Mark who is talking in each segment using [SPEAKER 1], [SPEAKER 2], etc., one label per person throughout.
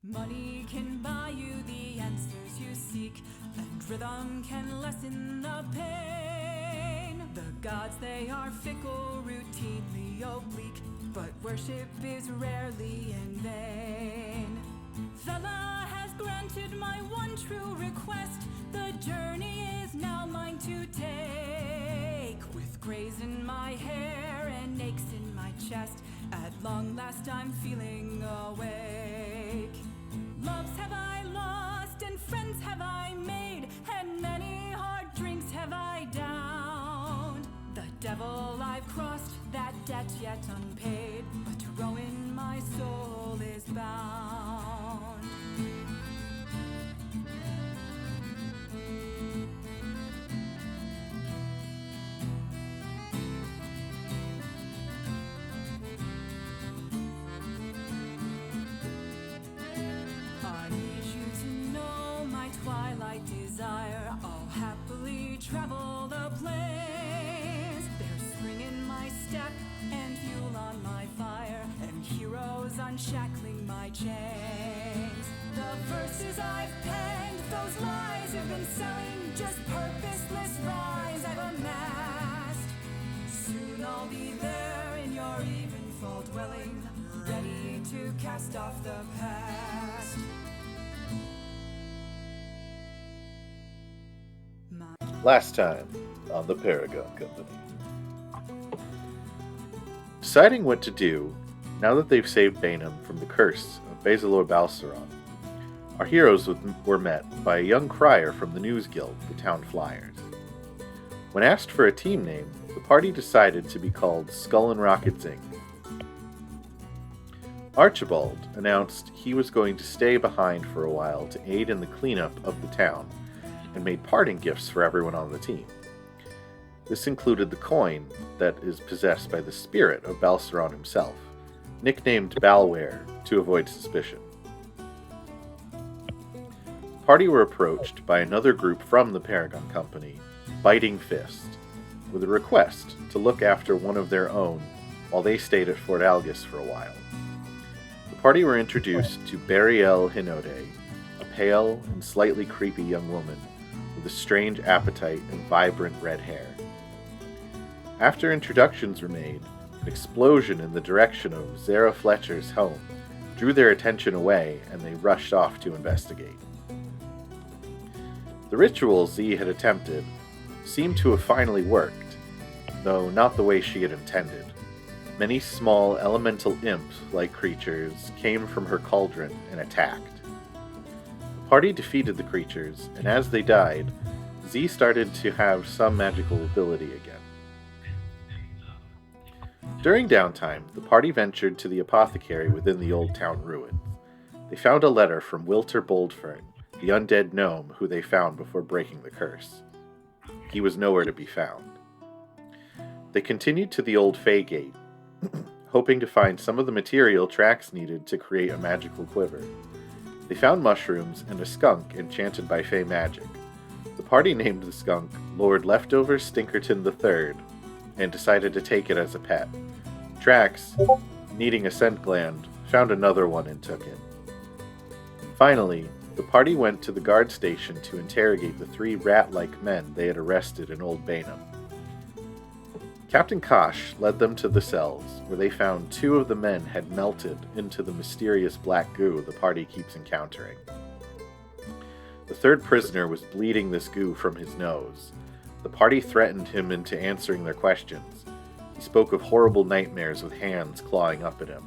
[SPEAKER 1] Money can buy you the answers you seek, and rhythm can lessen the pain. The gods, they are fickle, routinely oblique, but worship is rarely in vain. Vela has granted my one true request. The journey is now mine to take. With grays in my hair and aches in my chest, at long last I'm feeling awake. Loves have I lost, and friends have I made, and many hard drinks have I downed. The devil I've crossed, that debt yet unpaid, but to ruin my soul is bound. I need you to know my twilight desire. I'll happily travel the plains. There's spring in my step and fuel on my fire, and heroes unshackling my chains. The verses I've penned, those lies have been selling, just purposeless rise I've amassed. Soon I'll be there in your even fall dwelling, ready to cast off the past.
[SPEAKER 2] Last time on the Paragon Company. Deciding what to do, now that they've saved Baenum from the curse of Basilor Balceron, our heroes were met by a young crier from the News Guild, the Town Flyers. When asked for a team name, the party decided to be called Skull and Rocket Zing. Archibald announced he was going to stay behind for a while to aid in the cleanup of the town, and made parting gifts for everyone on the team. This included the coin that is possessed by the spirit of Balceron himself, nicknamed Balware to avoid suspicion. The party were approached by another group from the Paragon Company, Biting Fist, with a request to look after one of their own while they stayed at Fort Algus for a while. The party were introduced to Bariel Hinode, a pale and slightly creepy young woman with a strange appetite and vibrant red hair. After introductions were made, an explosion in the direction of Zara Fletcher's home drew their attention away, and they rushed off to investigate. The ritual Z had attempted seemed to have finally worked, though not the way she had intended. Many small elemental-imp-like creatures came from her cauldron and attacked. The party defeated the creatures, and as they died, Z started to have some magical ability again. During downtime, the party ventured to the apothecary within the old town ruins. They found a letter from Wilter Boldfern, the undead gnome who they found before breaking the curse. He was nowhere to be found. They continued to the old Fey Gate, hoping to find some of the material Trax needed to create a magical quiver. They found mushrooms and a skunk enchanted by Fey magic. The party named the skunk Lord Leftover Stinkerton III, and decided to take it as a pet. Trax, needing a scent gland, found another one and took it. Finally, the party went to the guard station to interrogate the 3 rat-like men they had arrested in Old Baenum. Captain Kosh led them to the cells, where they found 2 of the men had melted into the mysterious black goo the party keeps encountering. The 3rd prisoner was bleeding this goo from his nose. The party threatened him into answering their questions. He spoke of horrible nightmares with hands clawing up at him.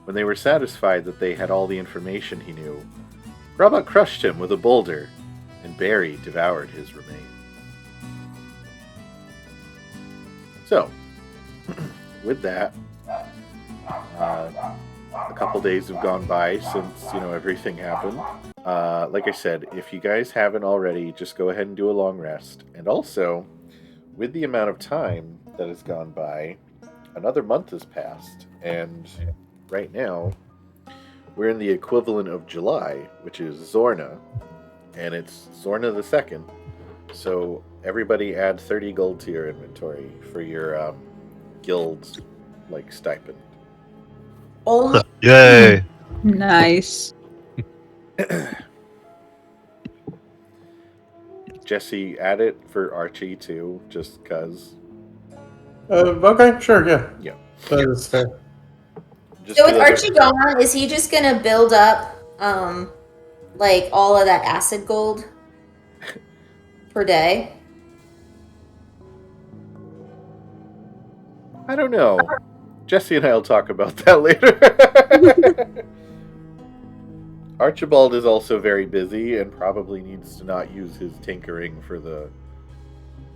[SPEAKER 2] When they were satisfied that they had all the information he knew, Robot crushed him with a boulder, and Barry devoured his remains. So, with that, a couple days have gone by since, everything happened. Like I said, if you guys haven't already, just go ahead and do a long rest. And also, with the amount of time that has gone by, another month has passed. And right now, we're in the equivalent of July, which is Zorna. And it's Zorna the 2nd. So everybody add 30 gold to your inventory for your guild stipend.
[SPEAKER 3] Oh,
[SPEAKER 4] Yay!
[SPEAKER 3] nice.
[SPEAKER 2] Jesse, add it for Archie too, just cause.
[SPEAKER 3] Okay, sure, yeah.
[SPEAKER 2] Yeah.
[SPEAKER 3] That is fair.
[SPEAKER 2] Just
[SPEAKER 4] So with
[SPEAKER 2] feel like
[SPEAKER 4] Archie gone, is he just gonna build up like all of that acid gold per day?
[SPEAKER 2] I don't know. Jesse and I will talk about that later. Archibald is also very busy and probably needs to not use his tinkering for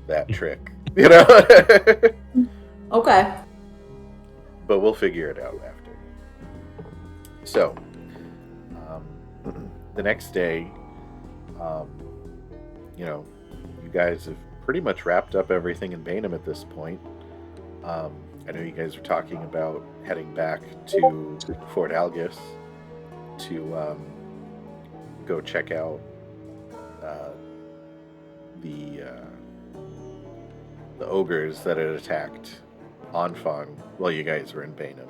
[SPEAKER 2] that trick. You know?
[SPEAKER 4] Okay.
[SPEAKER 2] But we'll figure it out after. So, the next day, you guys have pretty much wrapped up everything in Baenum at this point. I know you guys are talking about heading back to Fort Algus to go check out the ogres that had attacked Enfang while you guys were in Baenum.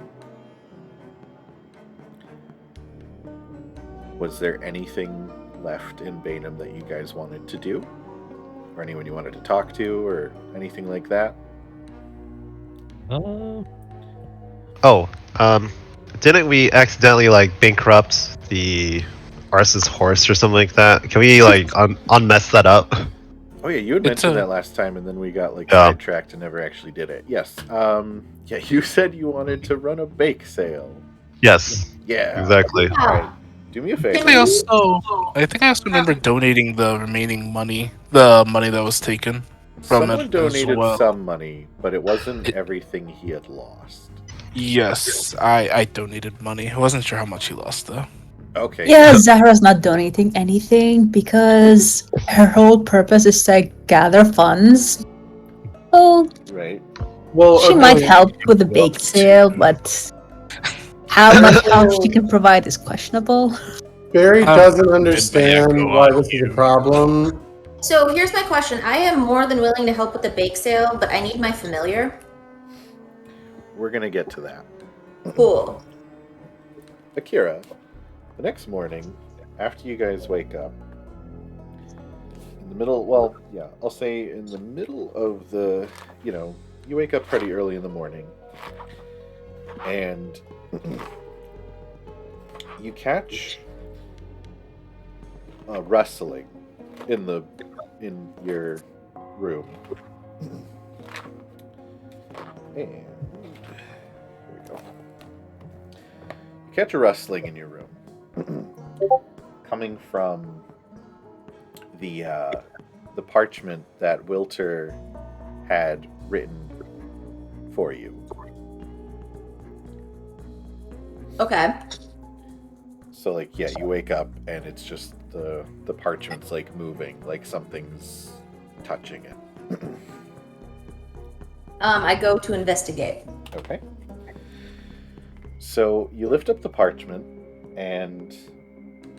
[SPEAKER 2] Was there anything left in Baenum that you guys wanted to do? Or anyone you wanted to talk to, or anything like that?
[SPEAKER 5] Didn't we accidentally bankrupt the Ars's horse or something like that? Can we unmess that up?
[SPEAKER 2] Oh yeah, you had mentioned that last time, and then we got
[SPEAKER 5] Yeah.
[SPEAKER 2] sidetracked and never actually did it. Yes. Yeah, you said you wanted to run a bake sale.
[SPEAKER 5] Yes,
[SPEAKER 2] Yeah.
[SPEAKER 5] exactly.
[SPEAKER 2] All right. Do me a favor.
[SPEAKER 6] I think I also remember donating the remaining money, the money that was taken from
[SPEAKER 2] Someone
[SPEAKER 6] it
[SPEAKER 2] donated
[SPEAKER 6] as well.
[SPEAKER 2] some money, but it wasn't everything he had lost.
[SPEAKER 6] Yes, I donated money. I wasn't sure how much he lost though.
[SPEAKER 2] Okay.
[SPEAKER 7] Yeah, Zahra's not donating anything because her whole purpose is to gather funds. Oh,
[SPEAKER 2] Right.
[SPEAKER 3] Well,
[SPEAKER 7] she might help with the bake sale, but how much help she can provide is questionable.
[SPEAKER 3] Barry
[SPEAKER 6] I've
[SPEAKER 3] doesn't
[SPEAKER 6] been
[SPEAKER 3] understand
[SPEAKER 6] back
[SPEAKER 3] why
[SPEAKER 6] on
[SPEAKER 3] this is a
[SPEAKER 6] you.
[SPEAKER 3] problem.
[SPEAKER 4] So here's my question. I am more than willing to help with the bake sale, but I need my familiar.
[SPEAKER 2] We're gonna get to that.
[SPEAKER 4] Cool.
[SPEAKER 2] Akira, the next morning, after you guys wake up, in the middle, I'll say in the middle of you wake up pretty early in the morning, and you catch rustling in your room. And here we go. You catch a rustling in your room, coming from the parchment that Wilter had written for you.
[SPEAKER 4] Okay.
[SPEAKER 2] So you wake up and it's just the parchment's moving, like something's touching it.
[SPEAKER 4] I go to investigate.
[SPEAKER 2] Okay. So you lift up the parchment, and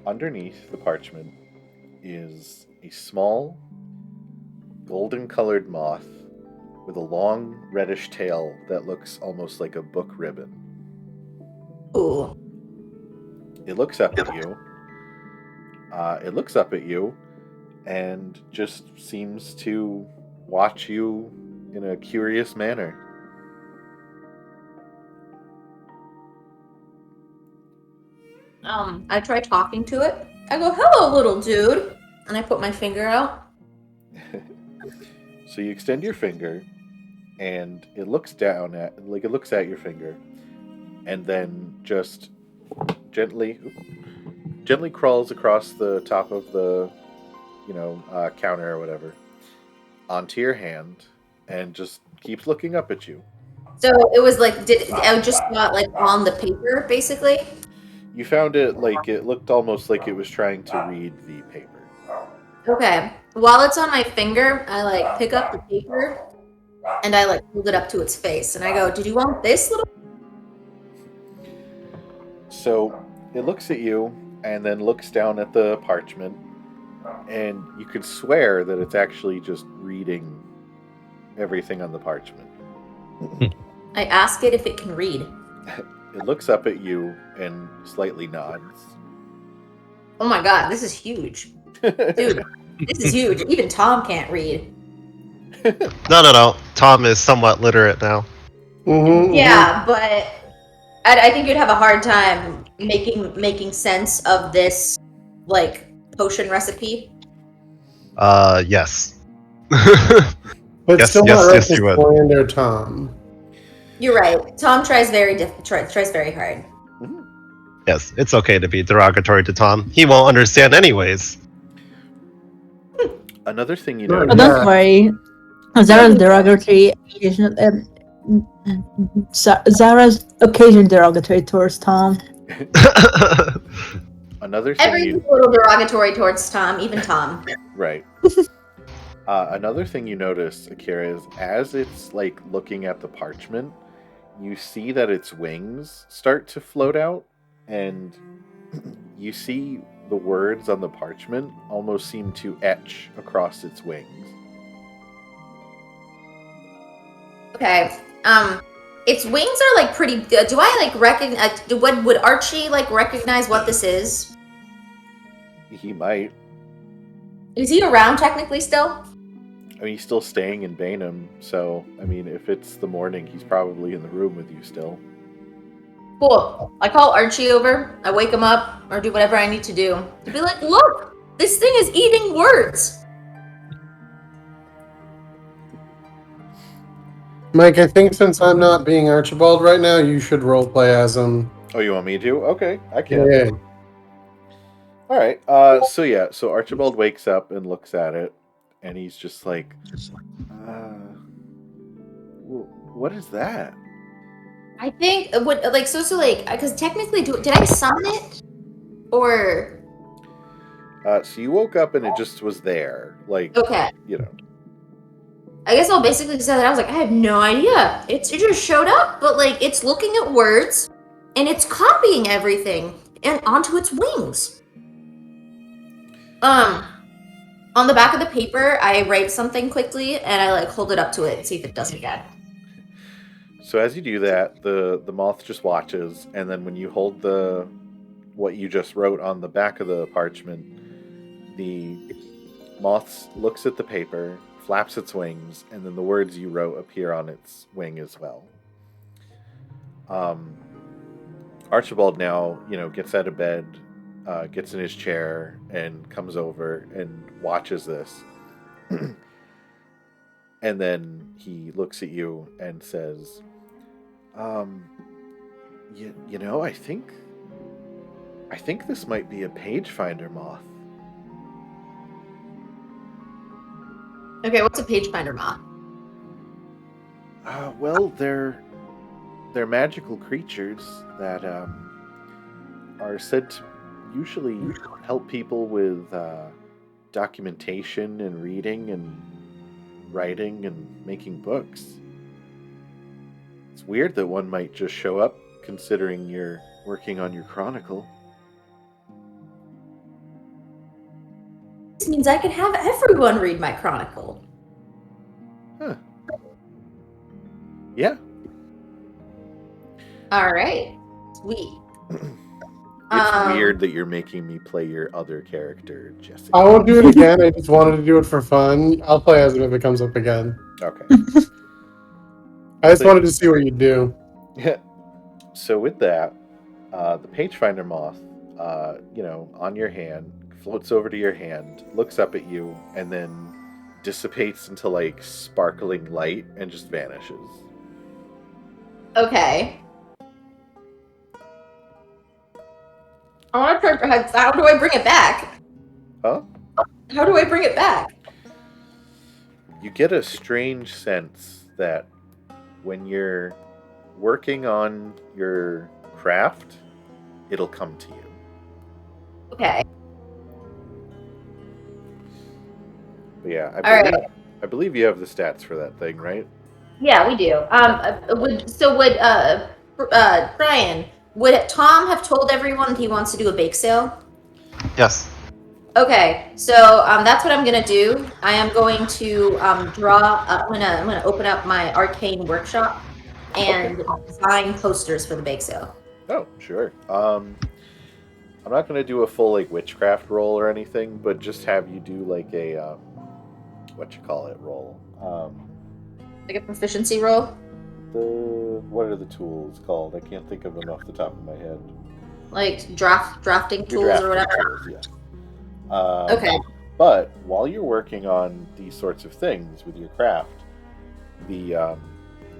[SPEAKER 2] underneath the parchment is a small, golden-colored moth with a long, reddish tail that looks almost like a book ribbon.
[SPEAKER 4] Ooh.
[SPEAKER 2] It looks up at you. And just seems to watch you in a curious manner.
[SPEAKER 4] I try talking to it. I go, "Hello, little dude," and I put my finger out.
[SPEAKER 2] So you extend your finger, and it looks down it looks at your finger, and then just gently crawls across the top of the counter or whatever onto your hand, and just keeps looking up at you.
[SPEAKER 4] So it was like, I just got on the paper, basically?
[SPEAKER 2] You found it it looked almost like it was trying to read the paper.
[SPEAKER 4] Okay. While it's on my finger, I pick up the paper and I hold it up to its face and I go, "Did you want this little?"
[SPEAKER 2] So it looks at you and then looks down at the parchment, and you could swear that it's actually just reading everything on the parchment.
[SPEAKER 4] I ask it if it can read.
[SPEAKER 2] It looks up at you and slightly nods.
[SPEAKER 4] Oh my god, this is huge. Dude, this is huge. Even Tom can't read.
[SPEAKER 5] No. Tom is somewhat literate now.
[SPEAKER 4] Yeah, but I think you'd have a hard time making sense of this, like, potion recipe.
[SPEAKER 5] Yes.
[SPEAKER 3] But
[SPEAKER 5] Yes,
[SPEAKER 3] still
[SPEAKER 5] yes,
[SPEAKER 3] not right
[SPEAKER 5] yes,
[SPEAKER 3] to
[SPEAKER 5] you would.
[SPEAKER 3] slander Tom.
[SPEAKER 4] You're right. Tom tries very hard.
[SPEAKER 5] Yes, it's okay to be derogatory to Tom. He won't understand anyways.
[SPEAKER 2] Another thing you
[SPEAKER 3] Sure,
[SPEAKER 7] But
[SPEAKER 2] notice.
[SPEAKER 7] don't worry. Zara's derogatory occasion. Zara's occasion derogatory towards Tom.
[SPEAKER 2] Another thing
[SPEAKER 4] Everything's a little derogatory towards Tom, even Tom.
[SPEAKER 2] Right. Another thing you notice, Akira, is as it's like looking at the parchment, you see that its wings start to float out, and you see the words on the parchment almost seem to etch across its wings.
[SPEAKER 4] Okay. Its wings are like pretty good. Do I like recognize? Would Archie like recognize what this is?
[SPEAKER 2] He might.
[SPEAKER 4] Is he around technically still?
[SPEAKER 2] I mean, he's still staying in Baenum, so, I mean, if it's the morning, he's probably in the room with you still.
[SPEAKER 4] Cool. I call Archie over. I wake him up or do whatever I need to do to be like, look, this thing is eating words.
[SPEAKER 3] Mike, I think since I'm not being Archibald right now, you should roleplay as him.
[SPEAKER 2] Oh, you want me to? Okay, I can.
[SPEAKER 3] Yeah.
[SPEAKER 2] Alright, so Archibald wakes up and looks at it, and he's just like, what is that?
[SPEAKER 4] I think because technically, did I summon it or?
[SPEAKER 2] So you woke up and it just was there, like,
[SPEAKER 4] Okay.
[SPEAKER 2] you know.
[SPEAKER 4] I guess I'll basically say that I was like, I have no idea. It just showed up, but like it's looking at words and it's copying everything and onto its wings. On the back of the paper, I write something quickly and I like hold it up to it and see if it does it again.
[SPEAKER 2] So as you do that, the moth just watches, and then when you hold what you just wrote on the back of the parchment, the moth looks at the paper, flaps its wings, and then the words you wrote appear on its wing as well. Archibald now, gets out of bed, gets in his chair, and comes over and watches this. And then he looks at you and says, I think this might be a page finder moth.
[SPEAKER 4] Okay, what's a page finder moth?
[SPEAKER 2] Well, they're magical creatures that are said to usually help people with documentation and reading and writing and making books. It's weird that one might just show up, considering you're working on your chronicle.
[SPEAKER 4] This means I can have everyone read my chronicle.
[SPEAKER 2] Huh. Yeah.
[SPEAKER 4] All right. Sweet.
[SPEAKER 2] It's weird that you're making me play your other character, Jessica.
[SPEAKER 3] I won't do it again. I just wanted to do it for fun. I'll play as him if it comes up again.
[SPEAKER 2] Okay.
[SPEAKER 3] I just wanted to see what you'd do.
[SPEAKER 2] Yeah. So with that, the page finder moth, on your hand, floats over to your hand, looks up at you, and then dissipates into like sparkling light and just vanishes.
[SPEAKER 4] Okay. I want to try. How do I bring it back?
[SPEAKER 2] Huh?
[SPEAKER 4] How do I bring it back?
[SPEAKER 2] You get a strange sense that when you're working on your craft, it'll come to you.
[SPEAKER 4] Okay.
[SPEAKER 2] But yeah,
[SPEAKER 4] All right.
[SPEAKER 2] I believe you have the stats for that thing, right?
[SPEAKER 4] Yeah, we do. Brian, would Tom have told everyone that he wants to do a bake sale?
[SPEAKER 5] Yes.
[SPEAKER 4] Okay, so that's what I'm gonna do. I am going to draw. I'm gonna open up my arcane workshop and design posters for the bake sale.
[SPEAKER 2] Oh, sure. I'm not going to do a full like witchcraft roll or anything, but just have you do like a what you call it roll.
[SPEAKER 4] Like a proficiency roll?
[SPEAKER 2] What are the tools called? I can't think of them off the top of my head.
[SPEAKER 4] Like drafting tools
[SPEAKER 2] Your
[SPEAKER 4] or whatever?
[SPEAKER 2] drafting tools, yeah.
[SPEAKER 4] Okay.
[SPEAKER 2] But while you're working on these sorts of things with your craft, the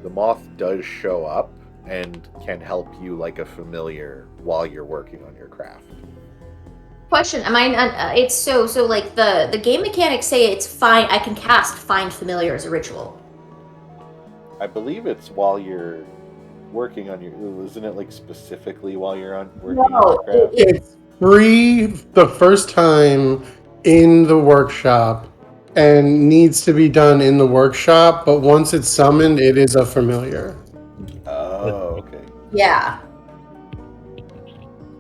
[SPEAKER 2] moth does show up and can help you like a familiar while you're working on your craft.
[SPEAKER 4] Question: Am I? It's so like the game mechanics say it's fine. I can cast Find Familiar as a ritual.
[SPEAKER 2] I believe it's while you're working on your. Isn't it like specifically while you're working on
[SPEAKER 4] No,
[SPEAKER 2] your craft?
[SPEAKER 3] It's free the first time in the workshop and needs to be done in the workshop, but once it's summoned, it is a familiar.
[SPEAKER 2] Oh, okay.
[SPEAKER 4] Yeah.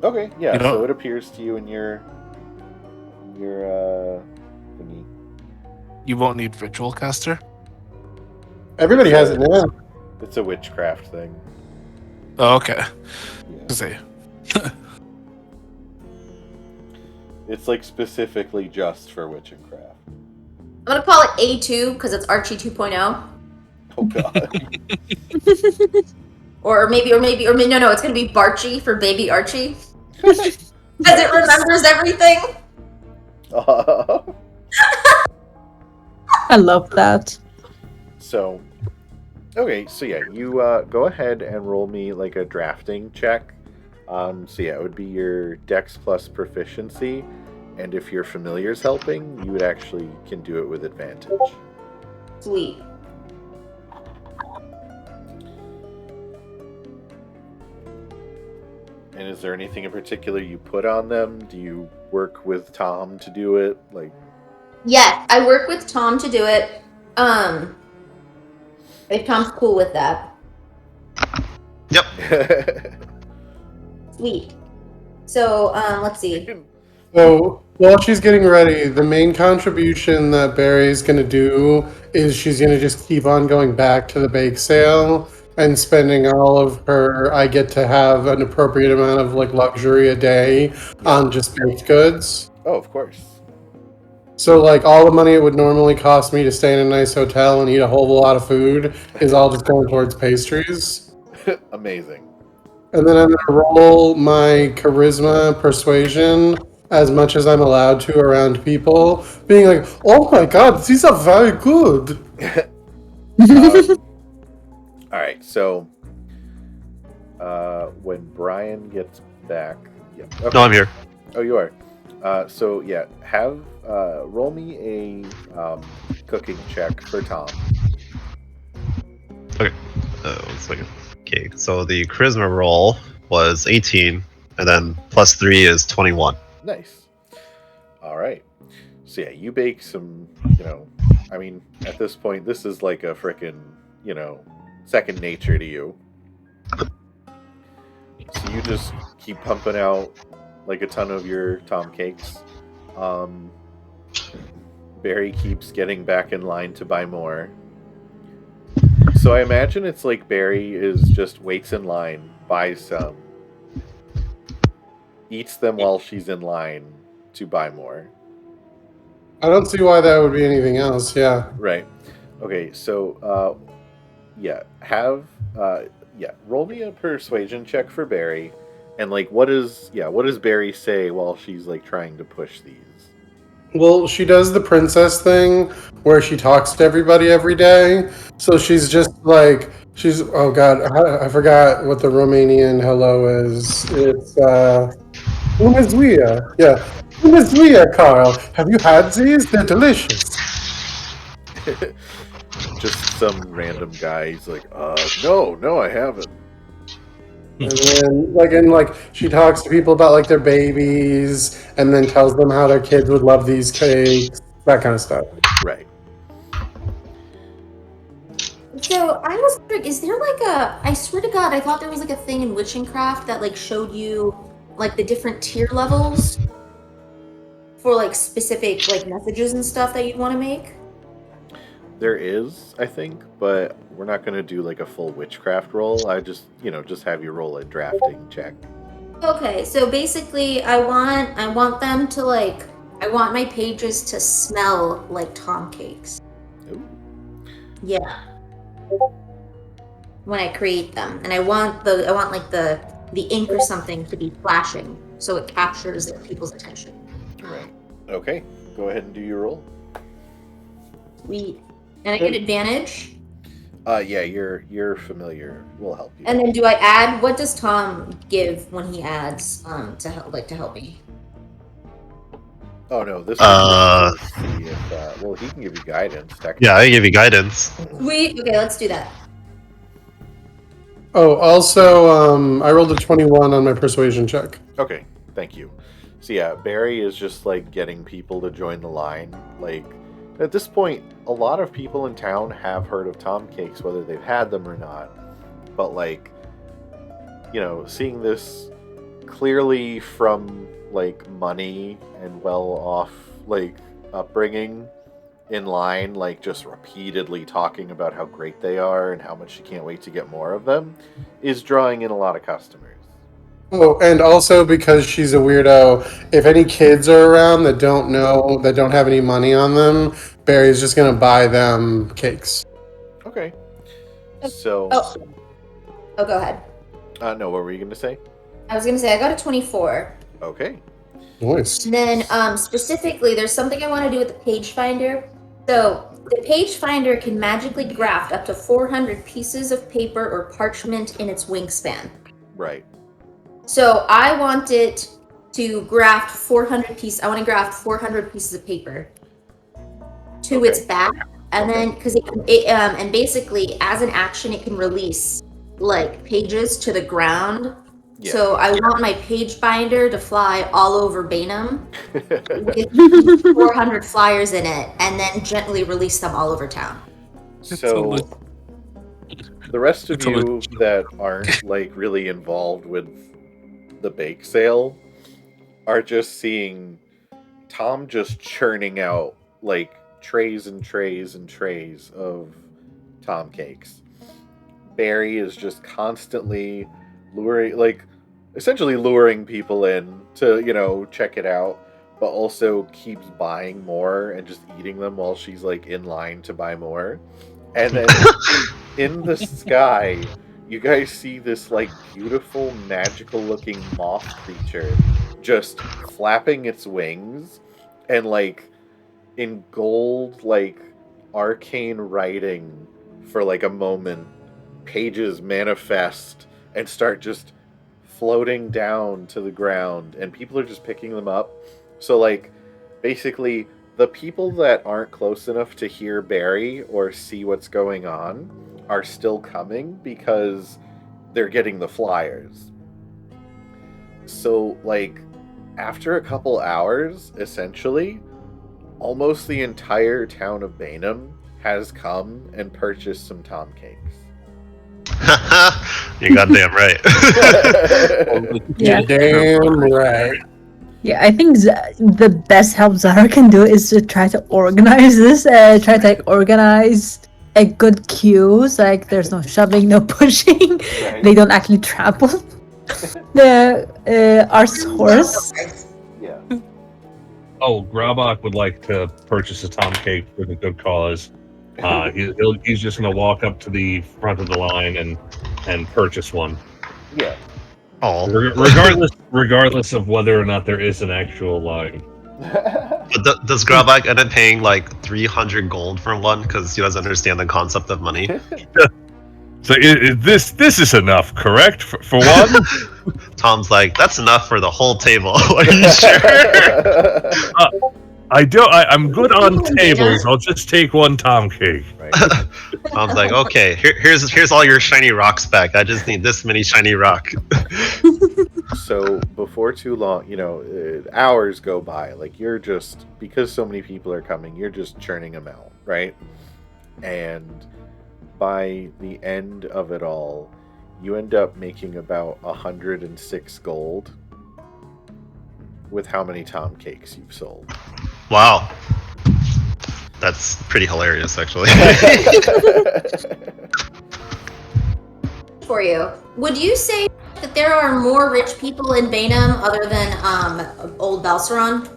[SPEAKER 2] Okay, yeah.
[SPEAKER 6] You know-
[SPEAKER 2] So it appears to you in your thingy.
[SPEAKER 6] You won't need Ritual Caster.
[SPEAKER 3] Everybody has it now.
[SPEAKER 2] It's a witchcraft thing.
[SPEAKER 6] Oh, okay.
[SPEAKER 2] Yeah.
[SPEAKER 6] Say,
[SPEAKER 2] It's like specifically just for witch and craft.
[SPEAKER 4] I'm gonna call it A2 because it's Archie 2.0.
[SPEAKER 2] Oh god.
[SPEAKER 4] Or maybe, no, it's gonna be Barchie for baby Archie. Because it remembers everything.
[SPEAKER 7] I love that.
[SPEAKER 2] So, okay, so yeah, you go ahead and roll me like a drafting check. So yeah, it would be your Dex plus proficiency, and if your familiar's helping, you would actually can do it with advantage.
[SPEAKER 4] Sweet.
[SPEAKER 2] And is there anything in particular you put on them? Do you work with Tom to do it? Like,
[SPEAKER 4] Yes, I work with Tom to do it. If Tom's cool with that.
[SPEAKER 5] Yep.
[SPEAKER 4] Sweet. So, let's see.
[SPEAKER 3] So while she's getting ready, the main contribution that Barry's going to do is she's going to just keep on going back to the bake sale and spending all of her, I get to have an appropriate amount of like luxury a day on just baked goods.
[SPEAKER 2] Oh, of course.
[SPEAKER 3] So like all the money it would normally cost me to stay in a nice hotel and eat a whole lot of food is all just going towards pastries.
[SPEAKER 2] Amazing.
[SPEAKER 3] And then I'm going to roll my charisma persuasion as much as I'm allowed to around people, being like, oh my god, these are very good.
[SPEAKER 2] All right, so when Brian gets back, yeah. Okay.
[SPEAKER 5] No, I'm here.
[SPEAKER 2] Oh, you are. So yeah, have roll me a cooking check for Tom.
[SPEAKER 5] Okay. 1 second. Okay, so the charisma roll was 18, and then plus 3 is 21.
[SPEAKER 2] Nice. All right. So yeah, you bake some. I mean, at this point, this is like a frickin', second nature to you. So you just keep pumping out like a ton of your Tom cakes. Barry keeps getting back in line to buy more. So I imagine it's like Barry is just waits in line, buys some, eats them while she's in line to buy more.
[SPEAKER 3] I don't see why that would be anything else, yeah.
[SPEAKER 2] Right. Okay, so roll me a persuasion check for Barry. And like what does Barry say while she's like trying to push these?
[SPEAKER 3] Well, she does the princess thing where she talks to everybody every day. So she's just like, oh god, I forgot what the Romanian hello is. It's, Bună ziua. Yeah. Bună ziua, Carl. Have you had these? They're delicious.
[SPEAKER 2] Just some random guy. He's like, no, I haven't.
[SPEAKER 3] And then, she talks to people about like their babies, and then tells them how their kids would love these cakes, that kind of stuff.
[SPEAKER 2] Right.
[SPEAKER 4] So I was wondering, is there like I swear to God, I thought there was like a thing in Witchcraft that like showed you like the different tier levels for like specific like messages and stuff that you'd want to make.
[SPEAKER 2] There is, I think, but we're not going to do like a full witchcraft roll. I just have you roll a drafting check.
[SPEAKER 4] Okay, so basically, I want them to like, I want my pages to smell like Tom cakes.
[SPEAKER 2] Ooh.
[SPEAKER 4] Yeah. When I create them, and I want like the ink or something to be flashing, so it captures people's attention.
[SPEAKER 2] Right. Okay. Go ahead and do your roll.
[SPEAKER 4] Sweet. And I get advantage.
[SPEAKER 2] Yeah, you're familiar. We'll help you.
[SPEAKER 4] And then do I add? What does Tom give when he adds to help me?
[SPEAKER 2] Oh no, this is just to see if well, he can give you guidance. Technically.
[SPEAKER 5] Yeah, I give you guidance.
[SPEAKER 4] Sweet. Okay, let's do that.
[SPEAKER 3] Oh, also, I rolled a 21 on my persuasion check.
[SPEAKER 2] Okay, thank you. So yeah, Barry is just like getting people to join the line. Like at this point, a lot of people in town have heard of Tom Cakes, whether they've had them or not. But like, you know, seeing this clearly from like money and well-off like upbringing in line, like just repeatedly talking about how great they are and how much she can't wait to get more of them, is drawing in a lot of customers.
[SPEAKER 3] Oh, and also because she's a weirdo, if any kids are around that don't have any money on them, Barry's just gonna buy them cakes.
[SPEAKER 2] Okay. So.
[SPEAKER 4] Oh, go ahead.
[SPEAKER 2] No, what were you gonna say?
[SPEAKER 4] I was gonna say I got a 24.
[SPEAKER 2] Okay.
[SPEAKER 3] Nice.
[SPEAKER 4] And then specifically, there's something I want to do with the page finder. So the page finder can magically graft up to 400 pieces of paper or parchment in its wingspan.
[SPEAKER 2] Right.
[SPEAKER 4] So I want it to graft 400 pieces. I want to graft 400 pieces of paper to its back, and then because and basically as an action, it can release like pages to the ground.
[SPEAKER 2] Yeah.
[SPEAKER 4] So I want my page binder to fly all over Baenum with 400 flyers in it, and then gently release them all over town.
[SPEAKER 2] So the rest of you that aren't like really involved with the bake sale are just seeing Tom just churning out like trays and trays and trays of Tom cakes. Barry is just constantly essentially luring people in to, you know, check it out, but also keeps buying more and just eating them while she's like in line to buy more. And then in the sky, you guys see this like beautiful, magical looking moth creature just flapping its wings, and like in gold, like arcane writing for like a moment, pages manifest and start just floating down to the ground, and people are just picking them up. So like basically the people that aren't close enough to hear Barry or see what's going on are still coming because they're getting the flyers. So like after a couple hours, essentially almost the entire town of Baenum has come and purchased some Tom cakes.
[SPEAKER 5] You're goddamn right.
[SPEAKER 7] Yeah.
[SPEAKER 3] Damn right.
[SPEAKER 7] Yeah, I think the best help Zara can do is to try to organize this, try to like organize a good queue, so like there's no shoving, no pushing.
[SPEAKER 2] Right.
[SPEAKER 7] They don't actually trample our horse.
[SPEAKER 2] Yeah.
[SPEAKER 8] Oh, Grabach would like to purchase a Tom cake for the good cause. He's just going to walk up to the front of the line and purchase one.
[SPEAKER 2] Yeah.
[SPEAKER 5] Oh.
[SPEAKER 8] Regardless of whether or not there is an actual line.
[SPEAKER 5] But does Grabak end up paying like 300 gold for one because he doesn't understand the concept of money?
[SPEAKER 8] So this is enough, correct? For one?
[SPEAKER 5] Tom's like, that's enough for the whole table. Are you sure?
[SPEAKER 8] I'm good on tables. I'll just take one Tom cake.
[SPEAKER 2] Right.
[SPEAKER 5] Tom's like, okay, here's all your shiny rocks back. I just need this many shiny rock.
[SPEAKER 2] So before too long, you know, hours go by. Like you're just, because so many people are coming, you're just churning them out, right? And by the end of it all, you end up making about 106 gold with how many Tom cakes you've sold.
[SPEAKER 5] Wow. That's pretty hilarious, actually.
[SPEAKER 4] For you, would you say that think there are more rich people in Baenum other than old Balceron?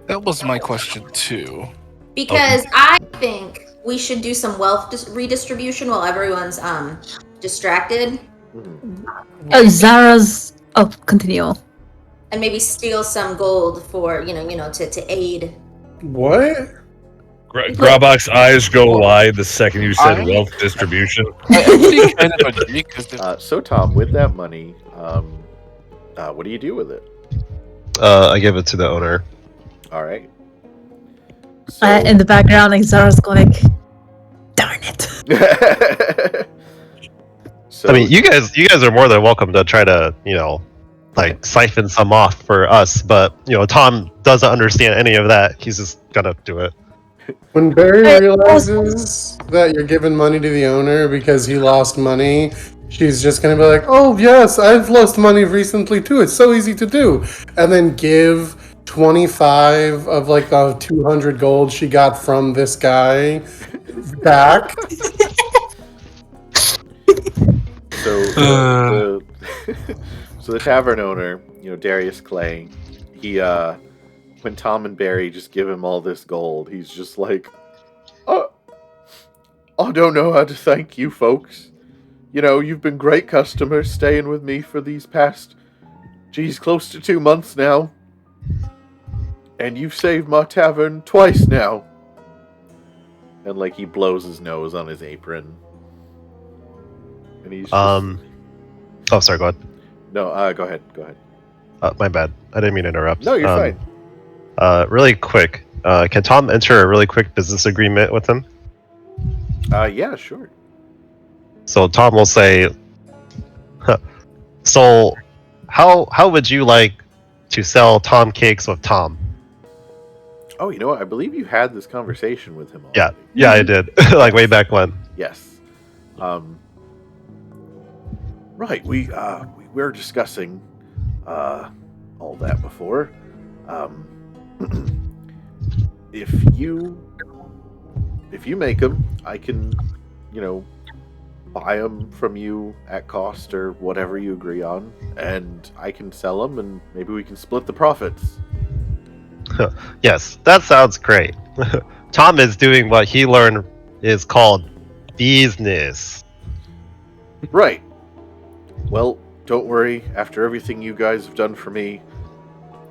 [SPEAKER 6] That was my question too.
[SPEAKER 4] Because I think we should do some wealth redistribution while everyone's distracted.
[SPEAKER 7] Zara's. Oh, continue.
[SPEAKER 4] And maybe steal some gold for to aid.
[SPEAKER 3] What?
[SPEAKER 8] Grabok's eyes go wide the second you said wealth distribution.
[SPEAKER 6] I actually kind of agree because
[SPEAKER 2] So Tom, with that money, what do you do with it?
[SPEAKER 5] I give it to the owner.
[SPEAKER 2] All right. So...
[SPEAKER 7] In the background, like Zara's going like, darn it.
[SPEAKER 2] So,
[SPEAKER 5] I mean, you guys are more than welcome to try to, like siphon some off for us, but Tom doesn't understand any of that. He's just gonna do it.
[SPEAKER 3] When Barry realizes that you're giving money to the owner because he lost money, she's just gonna be like, "Oh yes, I've lost money recently too. It's so easy to do," and then give 25 of like the 200 gold she got from this guy back.
[SPEAKER 2] So the tavern owner, Darius Clay, he when Tom and Barry just give him all this gold, he's just like, I don't know how to thank you folks. You've been great customers staying with me for these past, close to 2 months now. And you've saved my tavern twice now. And like he blows his nose on his apron. And he's just...
[SPEAKER 5] Oh, sorry, go ahead.
[SPEAKER 2] No, go ahead.
[SPEAKER 5] My bad. I didn't mean to interrupt.
[SPEAKER 2] No, you're fine.
[SPEAKER 5] Really quick. Can Tom enter a really quick business agreement with him?
[SPEAKER 2] Yeah, sure.
[SPEAKER 5] So Tom will say, so how would you like to sell Tom cakes with Tom?
[SPEAKER 2] Oh, you know what? I believe you had this conversation with him already.
[SPEAKER 5] Yeah, I did. Like way back when.
[SPEAKER 2] Yes. Right, we were discussing all that before. If you make them, I can, buy them from you at cost or whatever you agree on, and I can sell them, and maybe we can split the profits.
[SPEAKER 5] Yes, that sounds great. Tom is doing what he learned is called business.
[SPEAKER 2] Right. Well, don't worry. After everything you guys have done for me,